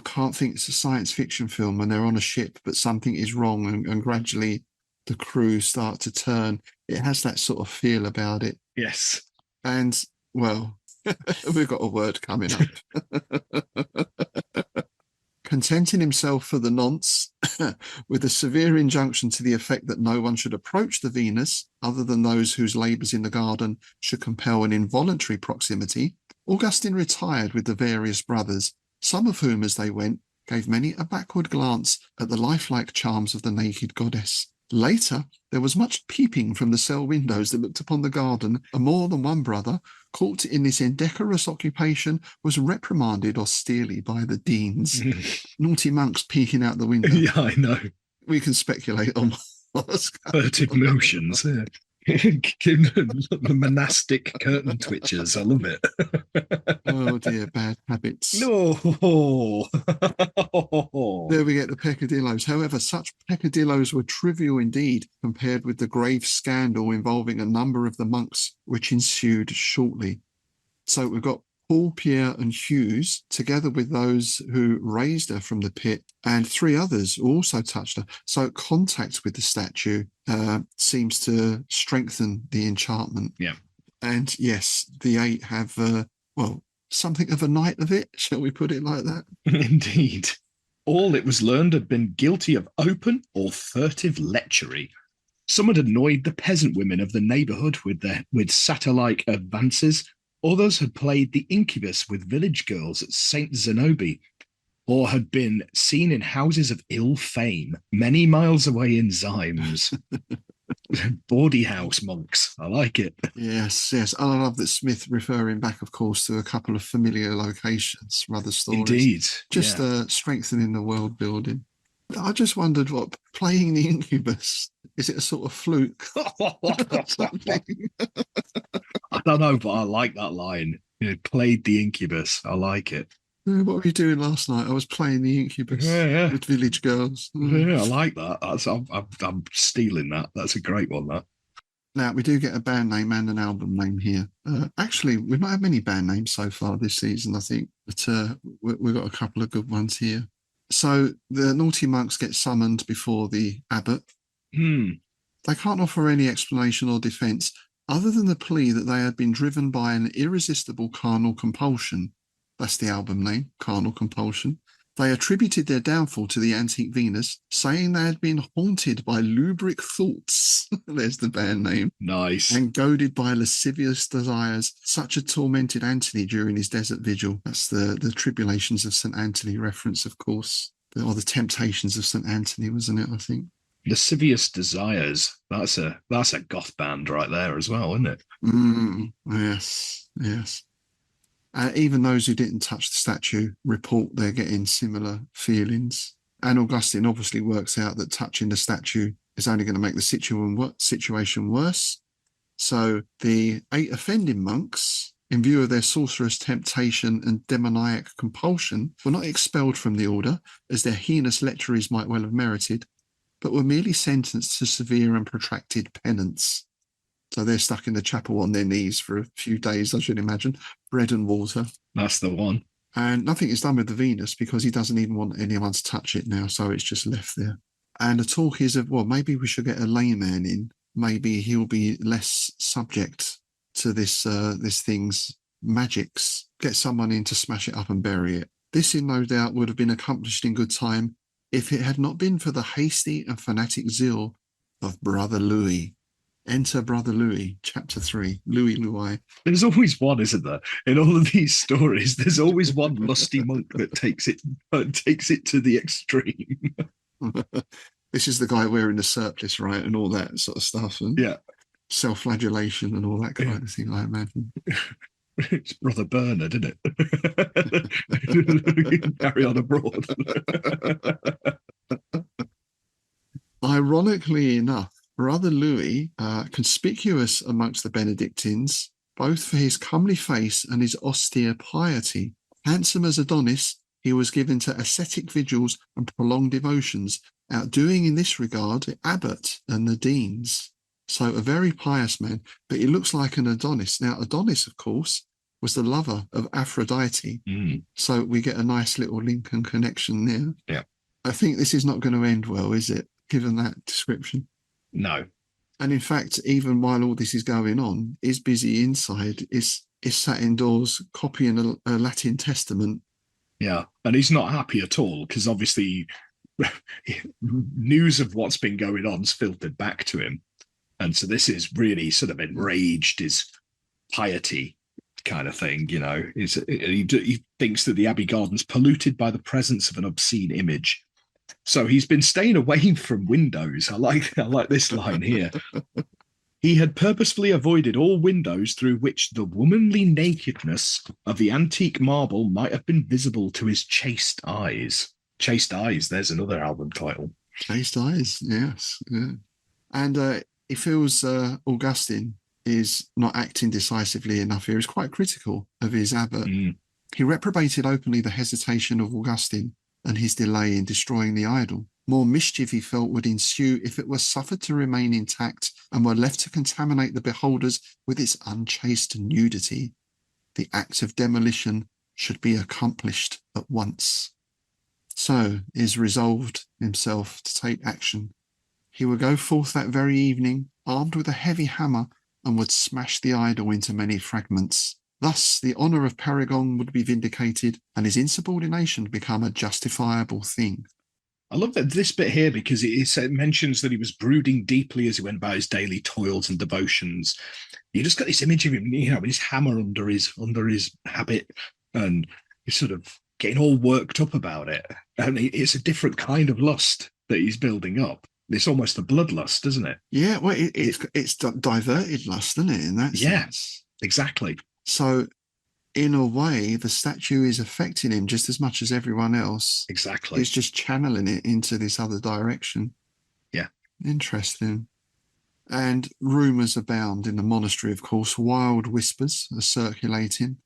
can't think it's a science fiction film and they're on a ship, but something is wrong and gradually the crew start to turn. It has that sort of feel about it. Yes. And, well, we've got a word coming up. Contenting himself for the nonce with a severe injunction to the effect that no one should approach the Venus other than those whose labours in the garden should compel an involuntary proximity, Augustine retired with the various brothers, some of whom, as they went, gave many a backward glance at the lifelike charms of the naked goddess. Later, there was much peeping from the cell windows that looked upon the garden, and more than one brother, caught in this indecorous occupation, was reprimanded austerely by the deans. Naughty monks peeking out the window. Yeah, I know. We can speculate on what's going Furtive on. motions. Yeah. The monastic curtain twitchers. I love it. Oh dear, bad habits. No. There we get the peccadilloes. However, such peccadilloes were trivial indeed compared with the grave scandal involving a number of the monks which ensued shortly. So we've got Paul, Pierre and Hughes, together with those who raised her from the pit, and 3 others who also touched her. So contact with the statue seems to strengthen the enchantment. Yeah. And yes, the 8 have, something of a night of it, shall we put it like that? Indeed. All, it was learned, had been guilty of open or furtive lechery. Some had annoyed the peasant women of the neighbourhood with satyr-like advances. Others had played the incubus with village girls at St. Zenobi, or had been seen in houses of ill fame, many miles away in Zymes. Bawdy house monks. I like it. Yes, yes. I love that Smith referring back, of course, to a couple of familiar locations from other stories. Indeed. Just strengthening the world building. I just wondered what playing the incubus, is it a sort of fluke? I don't know, but I like that line. Played the incubus. I like it. What were you doing last night? I was playing the incubus with village girls. Yeah, I like that. I'm stealing that. That's a great one, that. Now, we do get a band name and an album name here. Actually, we've not had many band names so far this season, I think. But we've got a couple of good ones here. So the naughty monks get summoned before the abbot. They can't offer any explanation or defence other than the plea that they had been driven by an irresistible carnal compulsion. That's the album name, Carnal Compulsion. They attributed their downfall to the antique Venus, saying they had been haunted by lubric thoughts. There's the band name. Nice. And goaded by lascivious desires, such as tormented Antony during his desert vigil. That's the tribulations of St. Anthony reference, of course. Or the temptations of St. Anthony, wasn't it, I think? Lascivious Desires. That's a goth band right there as well, isn't it? Yes, yes. Even those who didn't touch the statue report they're getting similar feelings. And Augustine obviously works out that touching the statue is only going to make the situation worse. So the 8 offending monks, in view of their sorcerous temptation and demoniac compulsion, were not expelled from the order, as their heinous lecheries might well have merited, but were merely sentenced to severe and protracted penance. So they're stuck in the chapel on their knees for a few days, I should imagine. Bread and water. That's the one. And nothing is done with the Venus because he doesn't even want anyone to touch it now, so it's just left there. And the talk is of, well, maybe we should get a layman in. Maybe he'll be less subject to this thing's magics. Get someone in to smash it up and bury it. This, in no doubt, would have been accomplished in good time if it had not been for the hasty and fanatic zeal of Brother Louis. Enter Brother Louis, chapter 3, Louis. There's always one, isn't there? In all of these stories, there's always one lusty monk that takes it to the extreme. This is the guy wearing the surplice, right, and all that sort of stuff, and self-flagellation and all that kind of thing, I imagine. It's Brother Bernard, isn't it? Carry on abroad. Ironically enough, Brother Louis, conspicuous amongst the Benedictines, both for his comely face and his austere piety. Handsome as Adonis, he was given to ascetic vigils and prolonged devotions, outdoing in this regard the abbot and the deans. So a very pious man, but he looks like an Adonis. Now, Adonis, of course, was the lover of Aphrodite. So we get a nice little link and connection there. Yeah. I think this is not going to end well, is it, given that description? No. And in fact, even while all this is going on, is busy inside, is sat indoors copying a Latin Testament. Yeah, and he's not happy at all because obviously news of what's been going on's filtered back to him. And so this is really sort of enraged his piety kind of thing, you know. He thinks that the Abbey garden's polluted by the presence of an obscene image. So he's been staying away from windows. I like this line here. He had purposefully avoided all windows through which the womanly nakedness of the antique marble might have been visible to his chaste eyes. Chaste Eyes, there's another album title. Chaste Eyes, yes. Yeah. And he feels Augustine is not acting decisively enough here. He's quite critical of his abbot. He reprobated openly the hesitation of Augustine and his delay in destroying the idol. More mischief, he felt, would ensue if it were suffered to remain intact and were left to contaminate the beholders with its unchaste nudity. The act of demolition should be accomplished at once. So is resolved himself to take action. He would go forth that very evening, armed with a heavy hammer, and would smash the idol into many fragments. Thus the honour of Périgon would be vindicated, and his insubordination become a justifiable thing. I love that this bit here because it mentions that he was brooding deeply as he went about his daily toils and devotions. You just got this image of him, with his hammer under his habit, and he's sort of getting all worked up about it. And it's a different kind of lust that he's building up. It's almost a bloodlust, isn't it? Yeah, well, it's diverted lust, isn't it, in that sense? Yes, exactly. So, in a way, the statue is affecting him just as much as everyone else. Exactly. He's just channeling it into this other direction. Yeah. Interesting. And rumours abound in the monastery, of course. Wild whispers are circulating.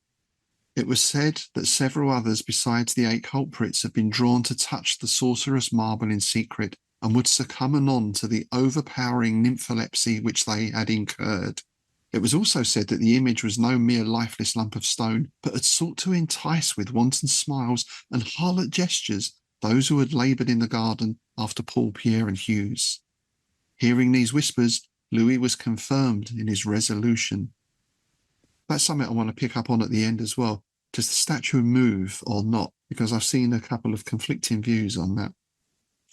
It was said that several others besides the 8 culprits had been drawn to touch the sorcerous marble in secret and would succumb anon to the overpowering nympholepsy which they had incurred. It was also said that the image was no mere lifeless lump of stone, but had sought to entice with wanton smiles and harlot gestures those who had laboured in the garden after Paul, Pierre and Hughes. Hearing these whispers, Louis was confirmed in his resolution. That's something I want to pick up on at the end as well. Does the statue move or not? Because I've seen a couple of conflicting views on that.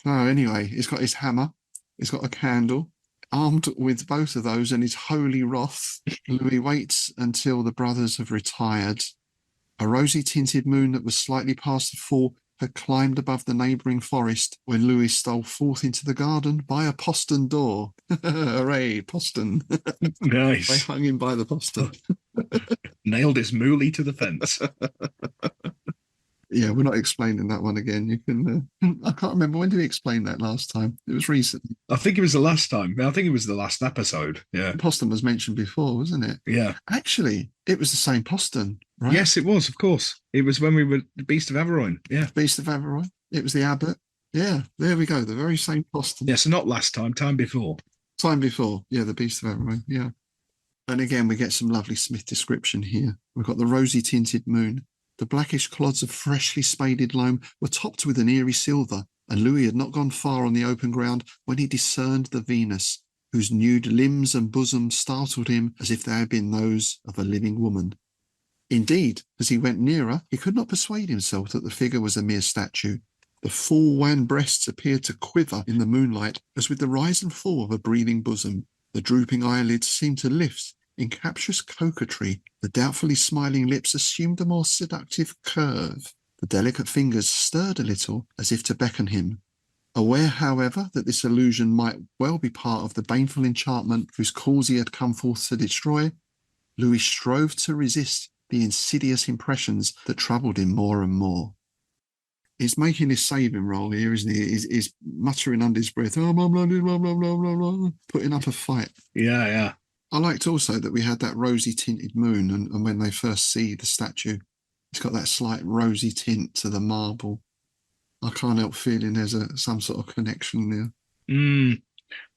So anyway, he's got his hammer, he's got a candle. Armed with both of those and his holy wrath, Louis waits until the brothers have retired. A rosy-tinted moon that was slightly past the full had climbed above the neighbouring forest when Louis stole forth into the garden by a postern door. Hooray, postern. Nice. They hung him by the postern. Nailed his moolie to the fence. Yeah, we're not explaining that one again. You can. I can't remember, when did we explain that last time? It was recently. I think it was the last time. I think it was the last episode. Yeah. Postern was mentioned before, wasn't it? Yeah. Actually, it was the same postern, right? Yes, it was, of course. It was when we were the Beast of Averoigne. Yeah. Beast of Averoigne. It was the abbot. Yeah, there we go. The very same postern. Yeah, so not last time, time before. Time before. Yeah, the Beast of Averoigne. Yeah. And again, we get some lovely Smith description here. We've got the rosy tinted moon. The blackish clods of freshly spaded loam were topped with an eerie silver, and Louis had not gone far on the open ground when he discerned the Venus, whose nude limbs and bosom startled him as if they had been those of a living woman. Indeed, as he went nearer, he could not persuade himself that the figure was a mere statue. The full wan breasts appeared to quiver in the moonlight as with the rise and fall of a breathing bosom. The drooping eyelids seemed to lift in captious coquetry. The doubtfully smiling lips assumed a more seductive curve. The delicate fingers stirred a little as if to beckon him. Aware, however, that this illusion might well be part of the baneful enchantment whose cause he had come forth to destroy, Louis strove to resist the insidious impressions that troubled him more and more. He's making his saving roll here, isn't he? He's muttering under his breath, oh, blah, blah, blah, blah, blah, blah, blah, putting up a fight. Yeah, yeah. I liked also that we had that rosy tinted moon, and when they first see the statue, it's got that slight rosy tint to the marble. I can't help feeling there's some sort of connection there.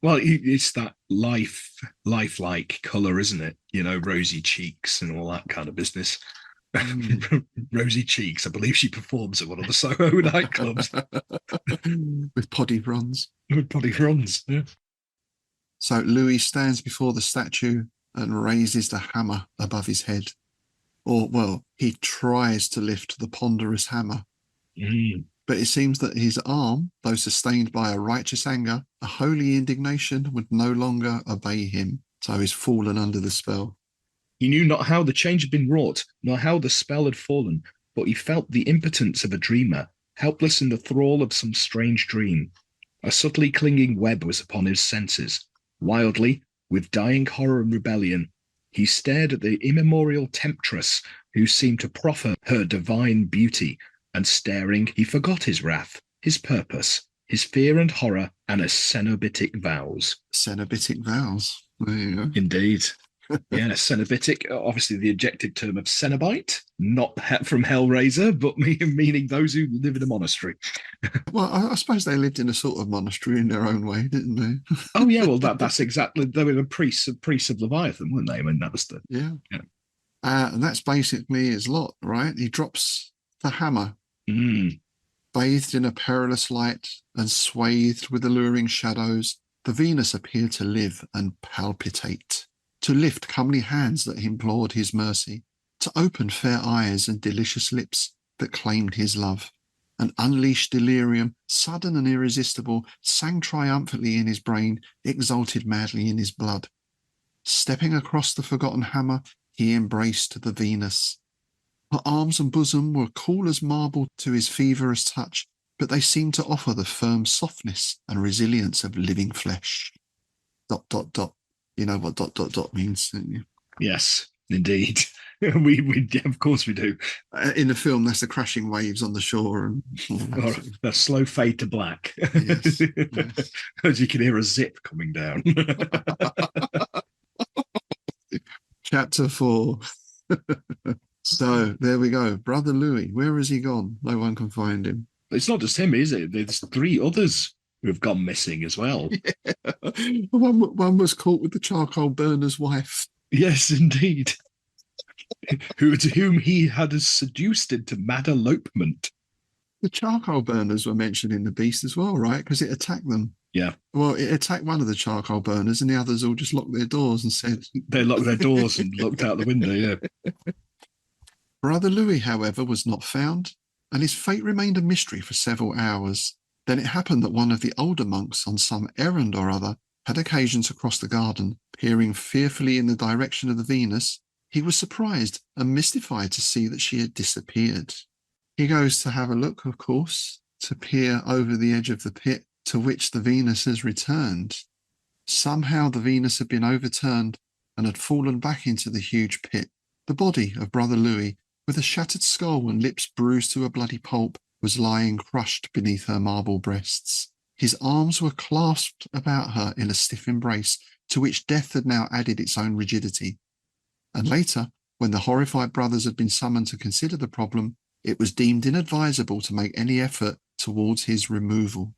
Well, it's that lifelike colour, isn't it? Rosy cheeks and all that kind of business. Rosy cheeks. I believe she performs at one of the Soho nightclubs. With poddy bronze. With poddy bronze, yeah. So Louis stands before the statue and raises the hammer above his head. Or, well, he tries to lift the ponderous hammer. But it seems that his arm, though sustained by a righteous anger, a holy indignation would no longer obey him. So he's fallen under the spell. He knew not how the change had been wrought, nor how the spell had fallen, but he felt the impotence of a dreamer, helpless in the thrall of some strange dream. A subtly clinging web was upon his senses. Wildly, with dying horror and rebellion, he stared at the immemorial temptress who seemed to proffer her divine beauty, and staring, he forgot his wrath, his purpose, his fear and horror, and his cenobitic vows. Cenobitic vows. There you go. Indeed. Yeah, cenobitic, obviously the adjective term of cenobite, not from Hellraiser, but meaning those who live in a monastery. Well, I suppose they lived in a sort of monastery in their own way, didn't they? Oh, yeah, well, that's exactly, they were the priests of Leviathan, weren't they? I mean, that was the... Yeah. Yeah. And that's basically his lot, right? He drops the hammer, bathed in a perilous light and swathed with alluring shadows. The Venus appeared to live and palpitate, to lift comely hands that implored his mercy, to open fair eyes and delicious lips that claimed his love. An unleashed delirium, sudden and irresistible, sang triumphantly in his brain, exulted madly in his blood. Stepping across the forgotten hammer, he embraced the Venus. Her arms and bosom were cool as marble to his feverish touch, but they seemed to offer the firm softness and resilience of living flesh. ... You know what ... means, don't you? Yes, indeed. we of course we do. In the film, that's the crashing waves on the shore and Or a slow fade to black. Yes, yes. As you can hear a zip coming down. Chapter 4. So there we go. Brother Louis, where has he gone? No one can find him. It's not just him, is it? There's 3 others who have gone missing as well. Yeah. One was caught with the charcoal burner's wife. Yes, indeed. To whom he had seduced into mad elopement. The charcoal burners were mentioned in the Beast as well, right? Because it attacked them. Yeah. Well, it attacked one of the charcoal burners and the others all just locked their doors and said... They locked their doors and looked out the window, yeah. Brother Louis, however, was not found, and his fate remained a mystery for several hours. Then it happened that one of the older monks on some errand or other had occasion to cross the garden. Peering fearfully in the direction of the Venus, he was surprised and mystified to see that she had disappeared. He goes to have a look, of course, to peer over the edge of the pit to which the Venus has returned. Somehow the Venus had been overturned and had fallen back into the huge pit. The body of Brother Louis, with a shattered skull and lips bruised to a bloody pulp, was lying crushed beneath her marble breasts. His arms were clasped about her in a stiff embrace, to which death had now added its own rigidity. And later, when the horrified brothers had been summoned to consider the problem, it was deemed inadvisable to make any effort towards his removal.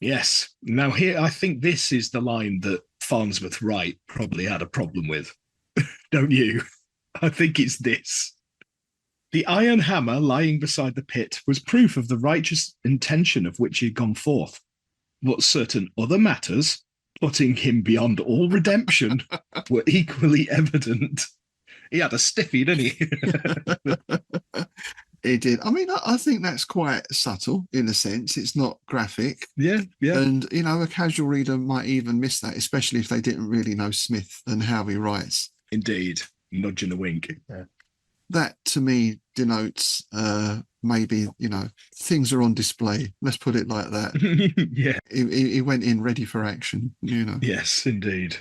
Yes. Now here, I think this is the line that Farnsworth Wright probably had a problem with. Don't you? I think it's this. The iron hammer lying beside the pit was proof of the righteous intention of which he had gone forth. But certain other matters, putting him beyond all redemption, were equally evident. He had a stiffy, didn't he? He did. I mean, I think that's quite subtle in a sense. It's not graphic. Yeah, yeah. And, you know, a casual reader might even miss that, especially if they didn't really know Smith and how he writes. Indeed. Nudge and a wink. Yeah. That, to me, denotes maybe, you know, things are on display. Let's put it like that. Yeah. He went in ready for action, you know. Yes, indeed.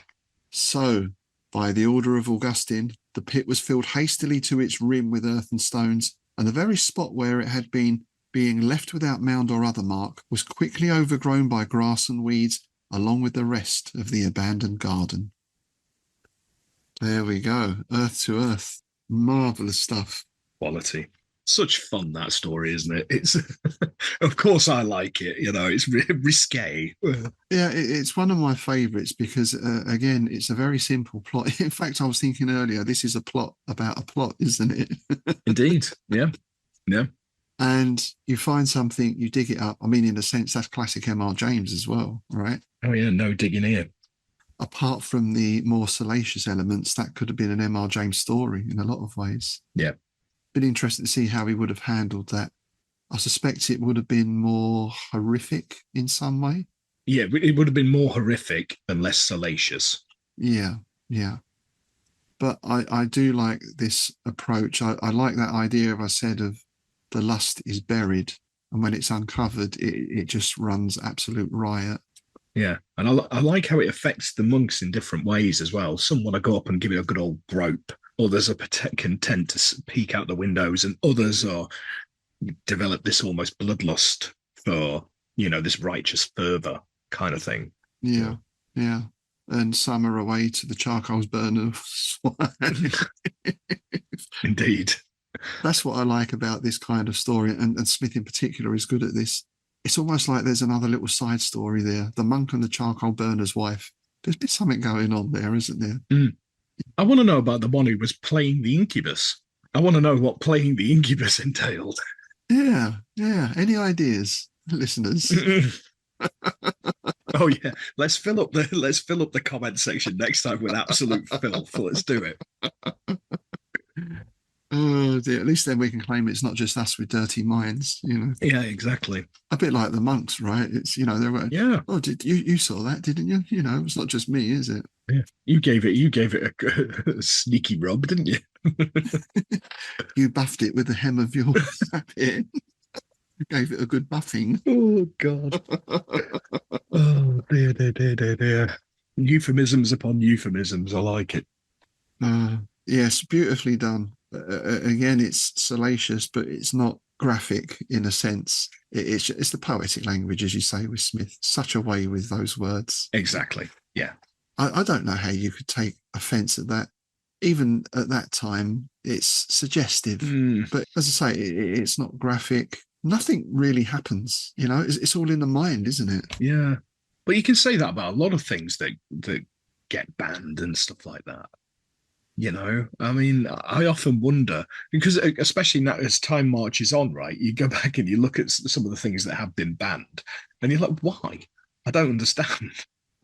So, by the order of Augustine, the pit was filled hastily to its rim with earth and stones, and the very spot where it had been, being left without mound or other mark, was quickly overgrown by grass and weeds, along with the rest of the abandoned garden. There we go. Earth to earth. Marvellous stuff. Quality. Such fun, that story, isn't it? It's of course I like it, you know, it's risque. Yeah, it's one of my favourites because, again, it's a very simple plot. In fact, I was thinking earlier, this is a plot about a plot, isn't it? Indeed, yeah, yeah. And you find something, you dig it up. I mean, in a sense, that's classic M.R. James as well, right? Oh, yeah, no digging here. Apart from the more salacious elements, that could have been an M.R. James story in a lot of ways. Yeah. Been interested to see how he would have handled that. I suspect it would have been more horrific in some way. Yeah, it would have been more horrific and less salacious. Yeah, yeah. But I do like this approach. I like that idea, as I said, of the lust is buried and when it's uncovered, it just runs absolute riot. Yeah, and I like how it affects the monks in different ways as well. Some want to go up and give it a good old grope. Others are content to peek out the windows, and others are develop this almost bloodlust for, this righteous fervor kind of thing. Yeah, yeah. And some are away to the charcoal burner. Indeed. That's what I like about this kind of story, and Smith in particular is good at this. It's almost like there's another little side story there. The monk and the charcoal burner's wife. There's been something going on there, isn't there? Mm. I want to know about the one who was playing the incubus. I want to know what playing the incubus entailed. Yeah. Any ideas, listeners? Oh yeah, let's fill up the comment section next time with absolute filth. Let's do it. Oh dear, at least then we can claim it's not just us with dirty minds, Yeah, exactly. A bit like the monks, right? It's they're going, yeah. Oh, did you saw that, didn't you? It's not just me, is it? Yeah, you gave it a sneaky rub, didn't you? You buffed it with the hem of your hair. Gave it a good buffing. Oh God. Oh dear. Euphemisms upon euphemisms. I like it. Yes, beautifully done. Again, it's salacious, but it's not graphic in a sense. It's the poetic language, as you say, with Smith. Such a way with those words. Exactly. Yeah. I don't know how you could take offence at that. Even at that time, it's suggestive. But as I say, it's not graphic. Nothing really happens. It's all in the mind, isn't it? Yeah. But you can say that about a lot of things that get banned and stuff like that. I mean, I often wonder, because especially now as time marches on, right, you go back and you look at some of the things that have been banned and you're like, why? I don't understand.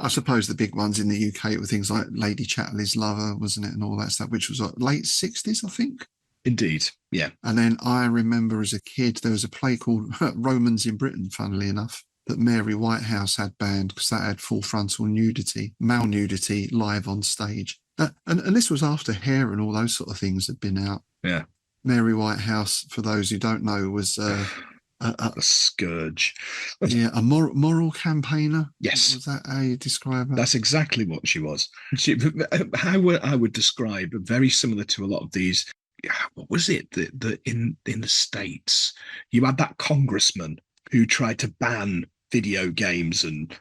I suppose the big ones in the UK were things like Lady Chatterley's Lover, wasn't it? And all that stuff, which was like late 60s, I think. Indeed. Yeah. And then I remember as a kid, there was a play called Romans in Britain, funnily enough, that Mary Whitehouse had banned because that had full frontal nudity, male nudity live on stage. And this was after Hair and all those sort of things had been out. Yeah. Mary Whitehouse, for those who don't know, was a scourge. Yeah, a moral campaigner. Yes. Was that how you describe her? That's exactly what she was. How I would describe, very similar to a lot of these. What was it that in the States you had that congressman who tried to ban video games and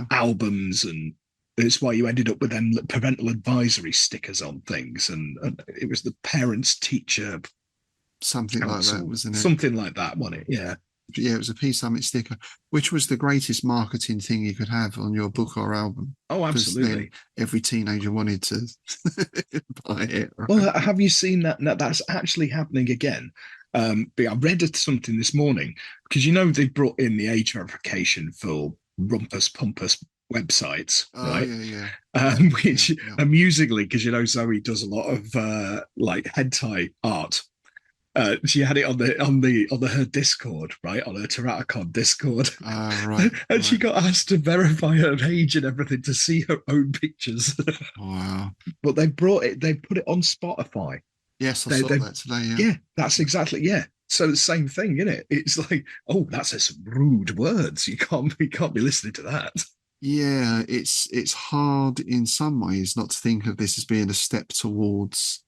albums, and it's why you ended up with them parental advisory stickers on things, and it was the parents teacher something council, like that, wasn't it? Something like that, wasn't it? Yeah. Yeah, it was a P Summit sticker, which was the greatest marketing thing you could have on your book or album. Oh, absolutely. Every teenager wanted to buy it. Right? Well, have you seen that? That's actually happening again. But I read something this morning because they brought in the age verification for rumpus pumpus websites, right? Yeah. Which amusingly, because Zoe does a lot of like hentai art. She had it on her Discord, right, on her Teraticon Discord, right. And she got asked to verify her age and everything to see her own pictures. Wow! But they put it on Spotify. Yes, I saw that today. Yeah, that's exactly So the same thing, isn't it? It's like, oh, that's some rude words. You can't be listening to that. Yeah, it's hard in some ways not to think of this as being a step towards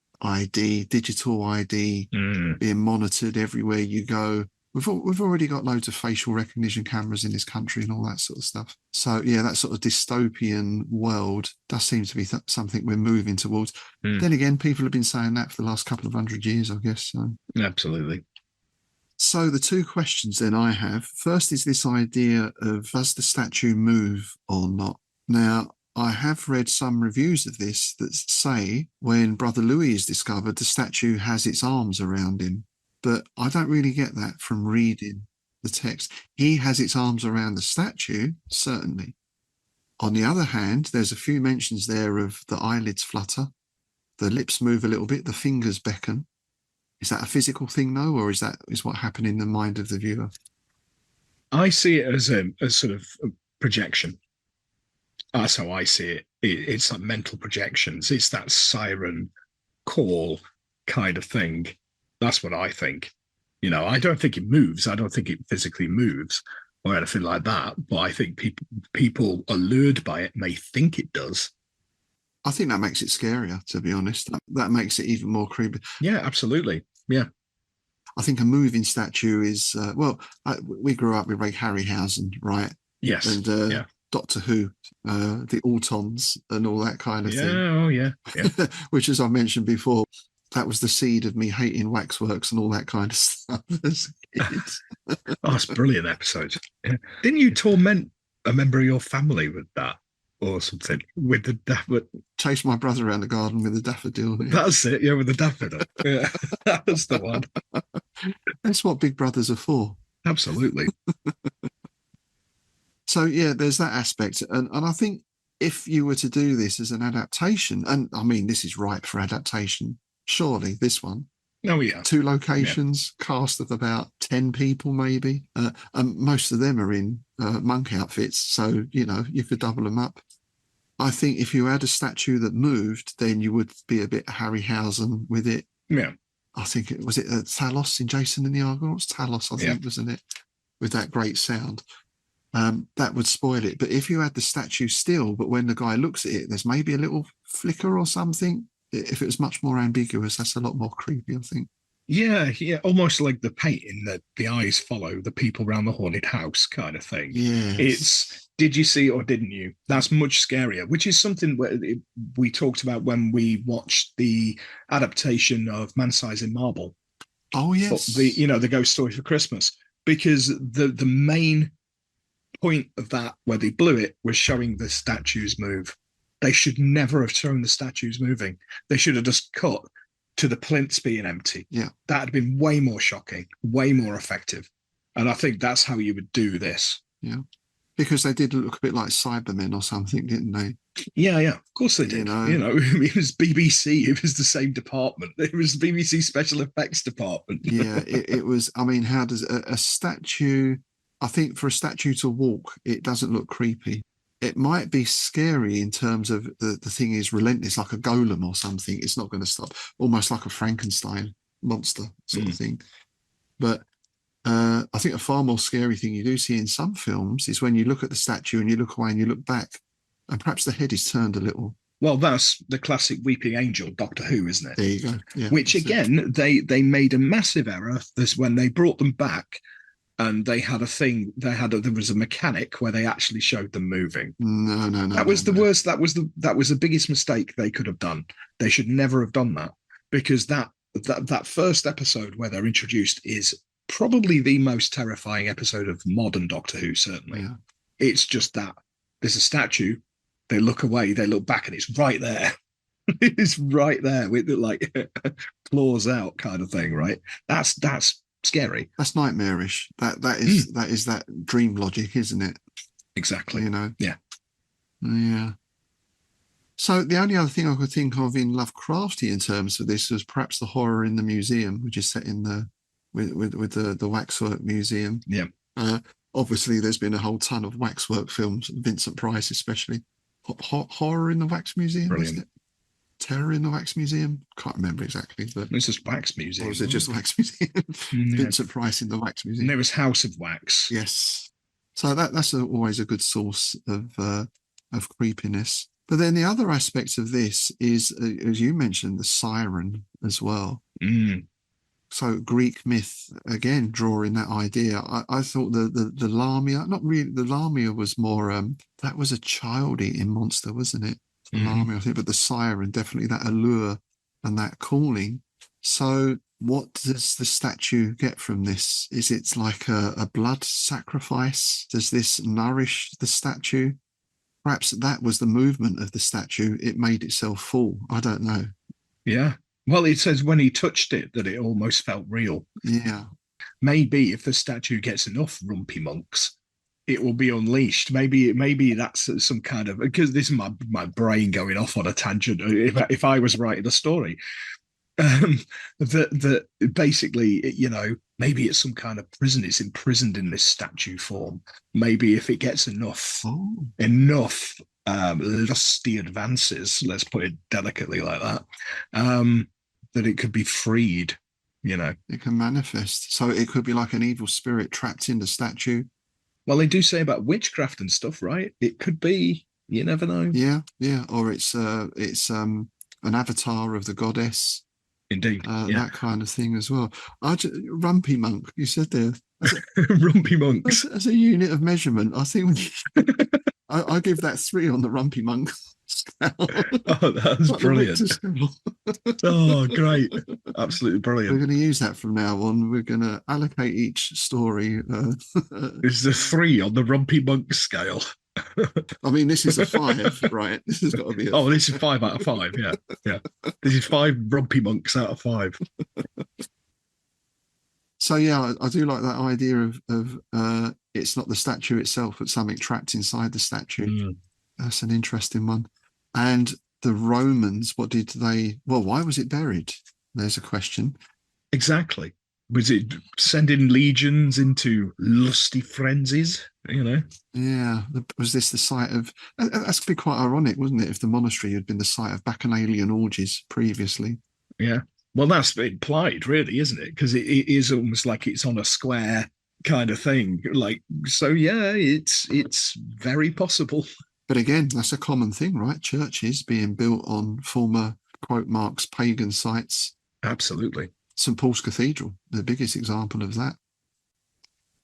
digital ID, being monitored everywhere you go. We've already got loads of facial recognition cameras in this country and all that sort of stuff. So yeah, that sort of dystopian world does seem to be something we're moving towards. Then again, people have been saying that for the last couple of 100 years, I guess. So. Absolutely. So the two questions then I have. First is this idea of, does the statue move or not? Now, I have read some reviews of this that say when Brother Louis is discovered, the statue has its arms around him. But I don't really get that from reading the text. He has its arms around the statue, certainly. On the other hand, there's a few mentions there of the eyelids flutter, the lips move a little bit, the fingers beckon. Is that a physical thing, though, or is what happened in the mind of the viewer? I see it as a sort of projection. That's how I see it. It's like mental projections. It's that siren call kind of thing. That's what I think. I don't think it moves. I don't think it physically moves or anything like that. But I think people allured by it may think it does. I think that makes it scarier, to be honest. That makes it even more creepy. Yeah, absolutely. Yeah. I think a moving statue is, we grew up with Ray Harryhausen, right? Yes. And Doctor Who, the Autons and all that kind of thing. Oh, yeah. Which, as I mentioned before, that was the seed of me hating waxworks and all that kind of stuff as a kid. Oh, it's brilliant episode. Yeah. Didn't you torment a member of your family with that or something? With the daffodil? Chase my brother around the garden with a daffodil. Yeah. That's it, yeah, with the daffodil. Yeah, that was the one. That's what big brothers are for. Absolutely. So, yeah, there's that aspect. And I think if you were to do this as an adaptation, and I mean, this is ripe for adaptation, surely this one. Oh, yeah. 2 locations, cast of about 10 people, maybe. And most of them are in monk outfits. So, you could double them up. I think if you had a statue that moved, then you would be a bit Harryhausen with it. Yeah. I think it was Talos in Jason and the Argonauts? Talos, I think, wasn't it? With that great sound. That would spoil it. But if you had the statue still, but when the guy looks at it, there's maybe a little flicker or something. If it was much more ambiguous, that's a lot more creepy, I think. Yeah, almost like the painting that the eyes follow the people around the haunted house kind of thing. Yeah, it's did you see or didn't you? That's much scarier, which is something we talked about when we watched the adaptation of Man Size in Marble. Oh yes, the ghost story for Christmas, because the main point of that where they blew it was showing the statues move. They should never have shown the statues moving. They should have just cut to the plinths being empty. Yeah. That had been way more shocking, way more effective. And I think that's how you would do this. Yeah. Because they did look a bit like Cybermen or something, didn't they? Yeah. Of course they did. It was BBC. It was the same department. It was the BBC Special Effects Department. Yeah, it was. I mean, how does a statue... I think for a statue to walk, it doesn't look creepy. It might be scary in terms of the thing is relentless, like a golem or something. It's not going to stop, almost like a Frankenstein monster sort of thing. But I think a far more scary thing you do see in some films is when you look at the statue and you look away and you look back, and perhaps the head is turned a little. Well, that's the classic Weeping Angel, Doctor Who, isn't it? There you go. Yeah, which again, they made a massive error. This when they brought them back. And they had a thing. There was a mechanic where they actually showed them moving. No. That was the worst. That was the biggest mistake they could have done. They should never have done that, because that first episode where they're introduced is probably the most terrifying episode of modern Doctor Who. Certainly, It's just that there's a statue. They look away. They look back, and it's right there. It's right there with like claws out kind of thing. Right. That's scary. That's nightmarish. That is that dream logic, isn't it? Exactly. Yeah. So the only other thing I could think of in Lovecraftian terms for this was perhaps the horror in the museum, which is set in with the waxwork museum. Yeah. Obviously, there's been a whole ton of waxwork films, Vincent Price especially. Horror in the Wax Museum, Brilliant. isn't it? Terror in the Wax Museum. Can't remember exactly, but it's just Wax Museum. Or was it just Wax Museum? Vincent Price in the Wax Museum. And there was House of Wax. Yes. So that's always a good source of creepiness. But then the other aspects of this is, as you mentioned, the siren as well. So Greek myth, again, drawing that idea. I thought the Lamia, not really, the Lamia was more, that was a child-eating monster, wasn't it? Lamia, I think, but the siren, definitely that allure and that calling. So what does the statue get from this? Is it like a blood sacrifice? Does this nourish the statue? Perhaps that was the movement of the statue. It made itself fall. I don't know. Yeah. Well, it says when he touched it that it almost felt real. Yeah. Maybe if the statue gets enough rumpy monks, it will be unleashed. Maybe that's some kind of, because this is my brain going off on a tangent. If I was writing the story, that basically, maybe it's some kind of prison. It's imprisoned in this statue form. Maybe if it gets enough lusty advances, let's put it delicately like that, that it could be freed It can manifest. So it could be like an evil spirit trapped in the statue. Well, they do say about witchcraft and stuff, right? It could be. You never know. Yeah, yeah. Or it's an avatar of the goddess. Indeed. That kind of thing as well. Rumpy monk, you said there. Rumpy monks. As a unit of measurement, I think I give that 3 on the rumpy monk scale. Oh, that's brilliant. Oh, great. Absolutely brilliant. We're going to use that from now on. We're going to allocate each story. It's a 3 on the rumpy monk scale. I mean, this is a 5, right? This has got to be this is 5 out of 5, yeah. This is 5 rumpy monks out of 5. So yeah, I do like that idea of it's not the statue itself, but something trapped inside the statue. That's an interesting one. And the Romans, why was it buried? There's a question. Exactly. Was it sending legions into lusty frenzies? Yeah. Was this the site of? That's be quite ironic, wasn't it? If the monastery had been the site of bacchanalian orgies previously. Yeah. Well, that's implied, really, isn't it? Because it is almost like it's on a square kind of thing. Like, so yeah, it's very possible. But again, that's a common thing, right? Churches being built on former quote marks pagan sites. Absolutely. St Paul's Cathedral, the biggest example of that.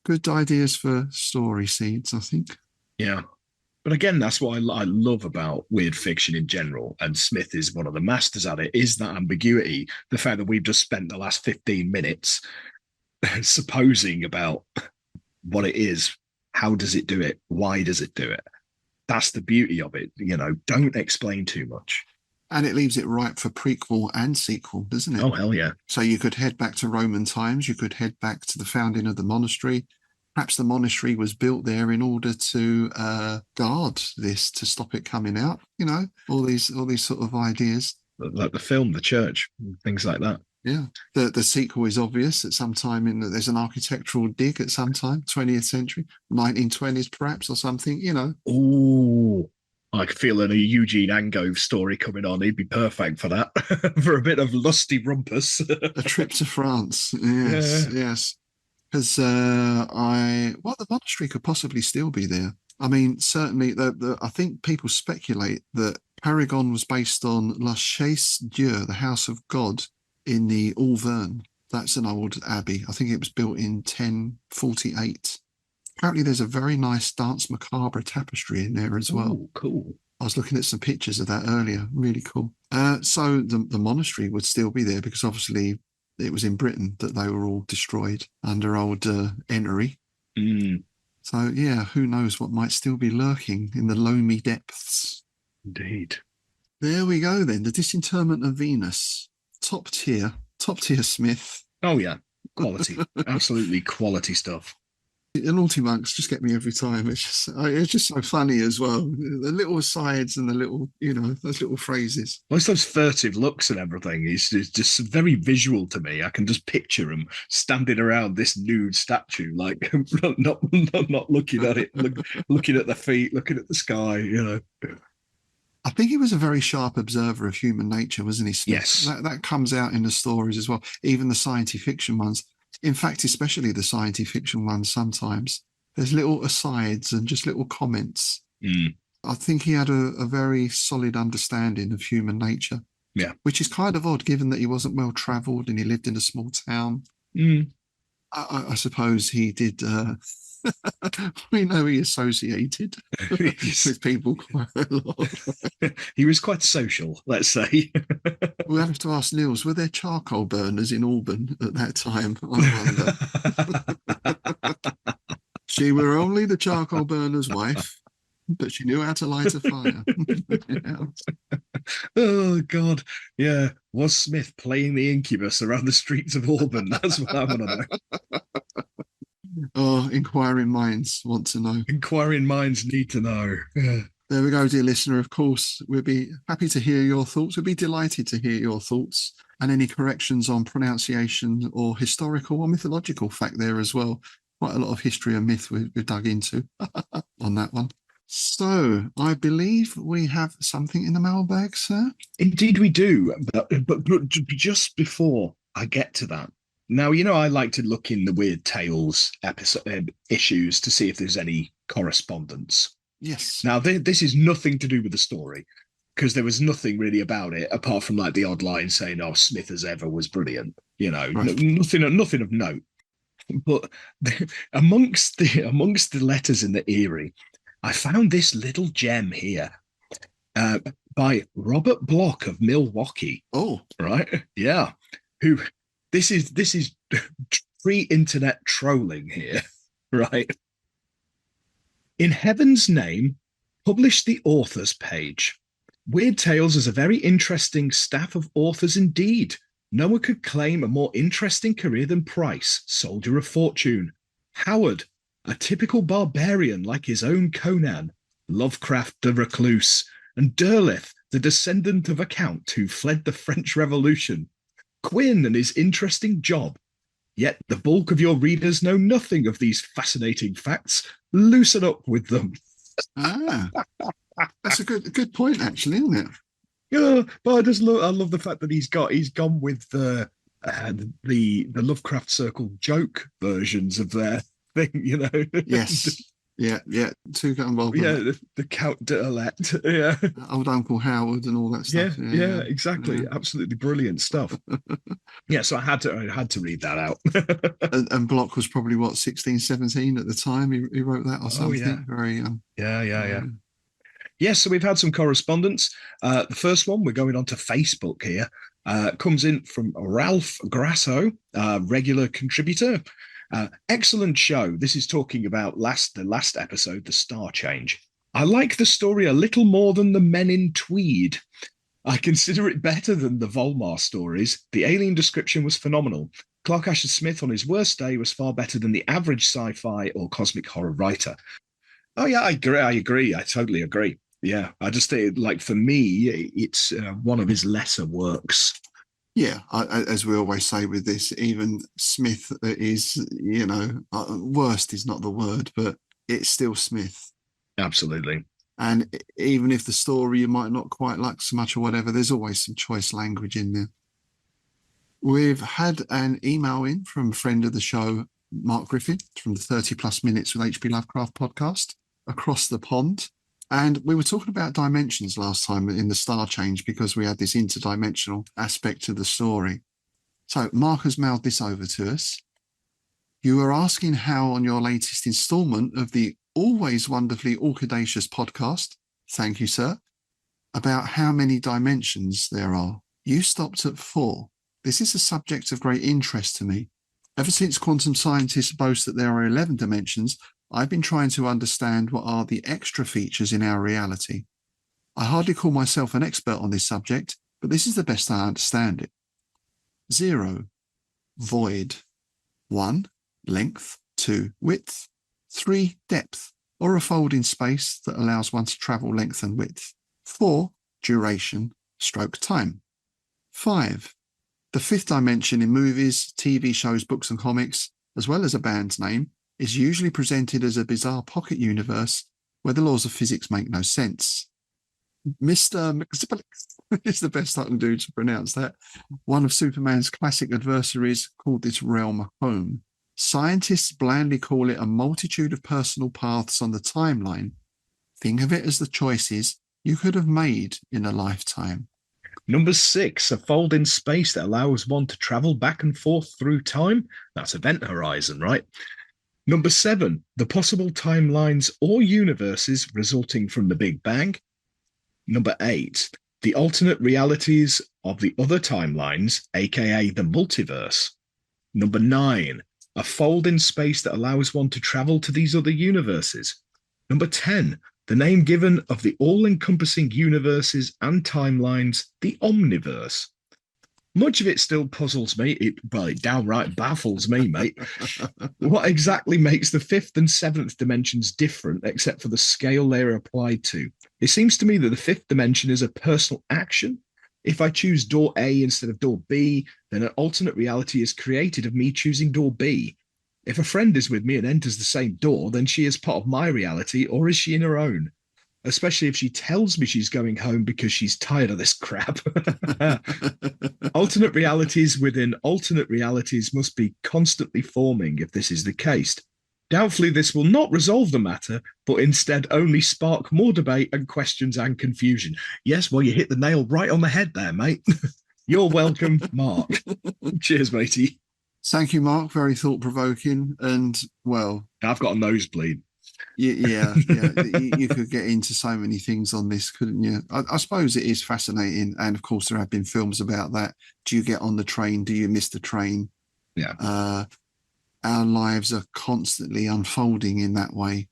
Good ideas for story seeds, I think. Yeah. But again, that's what I love about weird fiction in general, and Smith is one of the masters at it, is that ambiguity. The fact that we've just spent the last 15 minutes supposing about what it is, how does it do it, why does it do it? That's the beauty of it. Don't explain too much. And it leaves it ripe for prequel and sequel, doesn't it? Oh, hell yeah. So you could head back to Roman times. You could head back to the founding of the monastery. Perhaps the monastery was built there in order to guard this, to stop it coming out. All these sort of ideas. Like the film, The Church, things like that. Yeah. The sequel is obvious at some time there's an architectural dig at some time, 20th century, 1920s perhaps, or something, Oh, I could feel a Eugene Angove story coming on. He'd be perfect for that, for a bit of lusty rumpus. A trip to France. Yes, yes. Because the monastery could possibly still be there. I mean, certainly, I think people speculate that Périgon was based on La Chaise Dieu, the House of God, in the Auvergne. That's an old abbey. I think it was built in 1048. Apparently, there's a very nice Dance Macabre tapestry in there as well. Oh, cool. I was looking at some pictures of that earlier. Really cool. So the monastery would still be there because obviously it was in Britain that they were all destroyed under old Ennery. So, yeah, who knows what might still be lurking in the loamy depths. Indeed. There we go then. The Disinterment of Venus. Top tier Smith. Oh, yeah. Quality. Absolutely quality stuff. The naughty monks just get me every time. It's just so funny as well. The little asides and the little, those little phrases. Well, it's those furtive looks and everything. It's just very visual to me. I can just picture them standing around this nude statue, like not looking at it, looking at the feet, looking at the sky. I think he was a very sharp observer of human nature, wasn't he, Smith? Yes. That comes out in the stories as well, even the science fiction ones. In fact, especially the science fiction ones, sometimes there's little asides and just little comments. I think he had a very solid understanding of human nature. Yeah. Which is kind of odd, given that he wasn't well travelled and he lived in a small town. I suppose he did. We know he associated with people quite a lot. He was quite social, let's say. We'll have to ask Niels, were there charcoal burners in Auburn at that time? I wonder. She were only the charcoal burner's wife, but she knew how to light a fire. Oh, God. Yeah. Was Smith playing the incubus around the streets of Auburn? That's what I want to know. Oh, inquiring minds want to know. Inquiring minds need to know. Yeah. There we go, dear listener. Of course, we'll be happy to hear your thoughts. We'll be delighted to hear your thoughts and any corrections on pronunciation or historical or mythological fact there as well. Quite a lot of history and myth we've dug into on that one. So I believe we have something in the mailbag, sir. Indeed we do. But just before I get to that, Now, I like to look in the Weird Tales issues to see if there's any correspondence. Yes. Now, this is nothing to do with the story, because there was nothing really about it apart from like the odd line saying, "Oh, Smith as ever was brilliant." Right. Nothing of note. But amongst the letters in the Erie, I found this little gem here by Robert Block of Milwaukee. Oh, Right, yeah. Who? This is pre-internet trolling here, right? In heaven's name, publish the authors page. Weird Tales is a very interesting staff of authors indeed. No one could claim a more interesting career than Price, soldier of fortune. Howard, a typical barbarian like his own Conan. Lovecraft, the recluse. And Derleth, the descendant of a count who fled the French Revolution. Quinn and his interesting job. Yet the bulk of your readers know nothing of these fascinating facts. Loosen up with them. That's a good point, actually, isn't it? Yeah, but I love the fact that he's gone with the Lovecraft Circle joke versions of their thing, Yes. Yeah. Two got involved. Yeah, the Count de Elect. Yeah. Old Uncle Howard and all that stuff. Yeah, exactly. Yeah. Absolutely brilliant stuff. Yeah, so I had to read that out. and Block was probably what, 16, 17 at the time he wrote that or something. Oh, yeah. Very Yeah. Yes, so we've had some correspondence. The first one, we're going on to Facebook here, comes in from Ralph Grasso, regular contributor. Excellent show. This is talking about the last episode, the Star Change. I like the story a little more than the Men in Tweed. I consider it better than the Volmar stories. The alien description was phenomenal. Clark Asher Smith on his worst day was far better than the average sci-fi or cosmic horror writer. Oh yeah, I agree. I totally agree. Yeah, I just think, like, for me, it's one of his lesser works. Yeah, as we always say with this, even Smith is, worst is not the word, but it's still Smith. Absolutely. And even if the story you might not quite like so much or whatever, there's always some choice language in there. We've had an email in from a friend of the show, Mark Griffin, from the 30 Plus Minutes with H.P. Lovecraft podcast, across the pond. And we were talking about dimensions last time in the Star Change because we had this interdimensional aspect to the story. So Mark has mailed this over to us. You were asking how on your latest installment of the always wonderfully audacious podcast, thank you, sir, about how many dimensions there are. You stopped at 4. This is a subject of great interest to me. Ever since quantum scientists boast that there are 11 dimensions, I've been trying to understand what are the extra features in our reality. I hardly call myself an expert on this subject, but this is the best I understand it. 0, void. 1, length. 2, width. 3, depth, or a fold in space that allows one to travel length and width. 4, duration, stroke time. 5, the 5th dimension in movies, TV shows, books and comics, as well as a band's name, is usually presented as a bizarre pocket universe where the laws of physics make no sense. Mr. McZipplex is the best I can do to pronounce that. One of Superman's classic adversaries called this realm home. Scientists blandly call it a multitude of personal paths on the timeline. Think of it as the choices you could have made in a lifetime. Number 6, a fold in space that allows one to travel back and forth through time. That's event horizon, right? Number 7, the possible timelines or universes resulting from the Big Bang. Number 8, the alternate realities of the other timelines, aka the multiverse. Number 9, a fold in space that allows one to travel to these other universes. Number 10, the name given of the all-encompassing universes and timelines, the Omniverse. Much of it still puzzles me. It downright baffles me, mate. What exactly makes the 5th and 7th dimensions different, except for the scale they are applied to? It seems to me that the 5th dimension is a personal action. If I choose door A instead of door B, then an alternate reality is created of me choosing door B. If a friend is with me and enters the same door, then she is part of my reality, or is she in her own? especially if she tells me she's going home because she's tired of this crap. Alternate realities within alternate realities must be constantly forming if this is the case. Doubtfully, this will not resolve the matter, but instead only spark more debate and questions and confusion. Yes, well, you hit the nail right on the head there, mate. You're welcome, Mark. Cheers, matey. Thank you, Mark. Very thought-provoking. And, well... I've got a nosebleed. Yeah. You could get into so many things on this, couldn't you? I suppose it is fascinating. And, of course, there have been films about that. Do you get on the train? Do you miss the train? Yeah. Our lives are constantly unfolding in that way.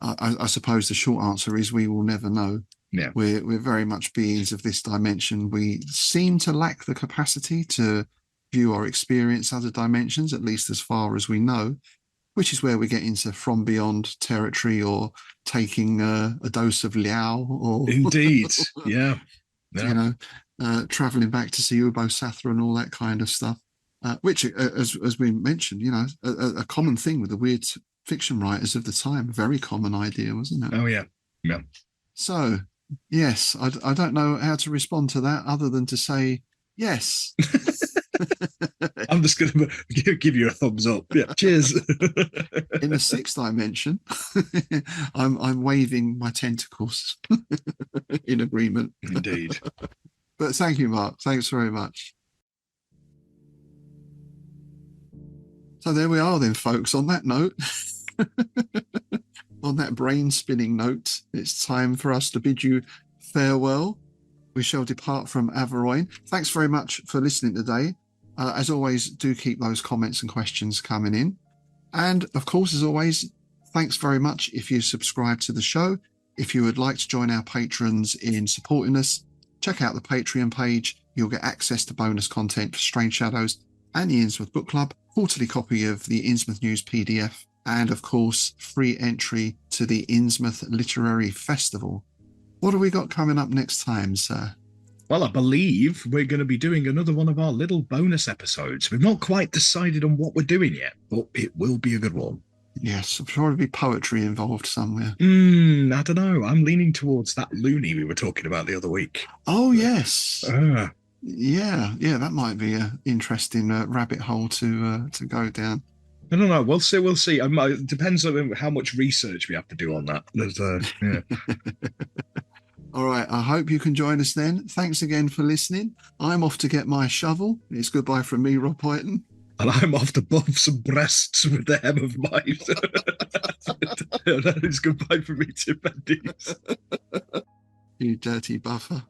I suppose the short answer is we will never know. Yeah. We're very much beings of this dimension. We seem to lack the capacity to view or experience other dimensions, at least as far as we know, which is where we get into from beyond territory or taking a dose of Liao or Indeed. Yeah. Traveling back to see Ubo Sathra and all that kind of stuff. Which, as we mentioned, a common thing with the weird fiction writers of the time, a very common idea, wasn't it? Oh, yeah. Yeah. So, yes, I don't know how to respond to that other than to say, yes. I'm just going to give you a thumbs up. Yeah. Cheers. In the sixth dimension, I'm waving my tentacles in agreement. Indeed. But thank you, Mark. Thanks very much. So there we are then, folks. On that note, on that brain-spinning note, it's time for us to bid you farewell. We shall depart from Averoigne. Thanks very much for listening today. As always, do keep those comments and questions coming in. And, of course, as always, thanks very much if you subscribe to the show. If you would like to join our patrons in supporting us, check out the Patreon page. You'll get access to bonus content for Strange Shadows and the Innsmouth Book Club, quarterly copy of the Innsmouth News PDF, and of course, free entry to the Innsmouth Literary Festival. What have we got coming up next time, sir? Well, I believe we're going to be doing another one of our little bonus episodes. We've not quite decided on what we're doing yet, but it will be a good one. Yes, I'm sure there'll be poetry involved somewhere. I don't know. I'm leaning towards that loony we were talking about the other week. Oh, yes. Yeah, that might be an interesting rabbit hole to go down. I don't know. We'll see. It depends on how much research we have to do on that. All right. I hope you can join us then. Thanks again for listening. I'm off to get my shovel. It's goodbye from me, Rob Whiten. And I'm off to buff some breasts with the hem of mine. That is goodbye from me, Tim Mendes. You dirty buffer.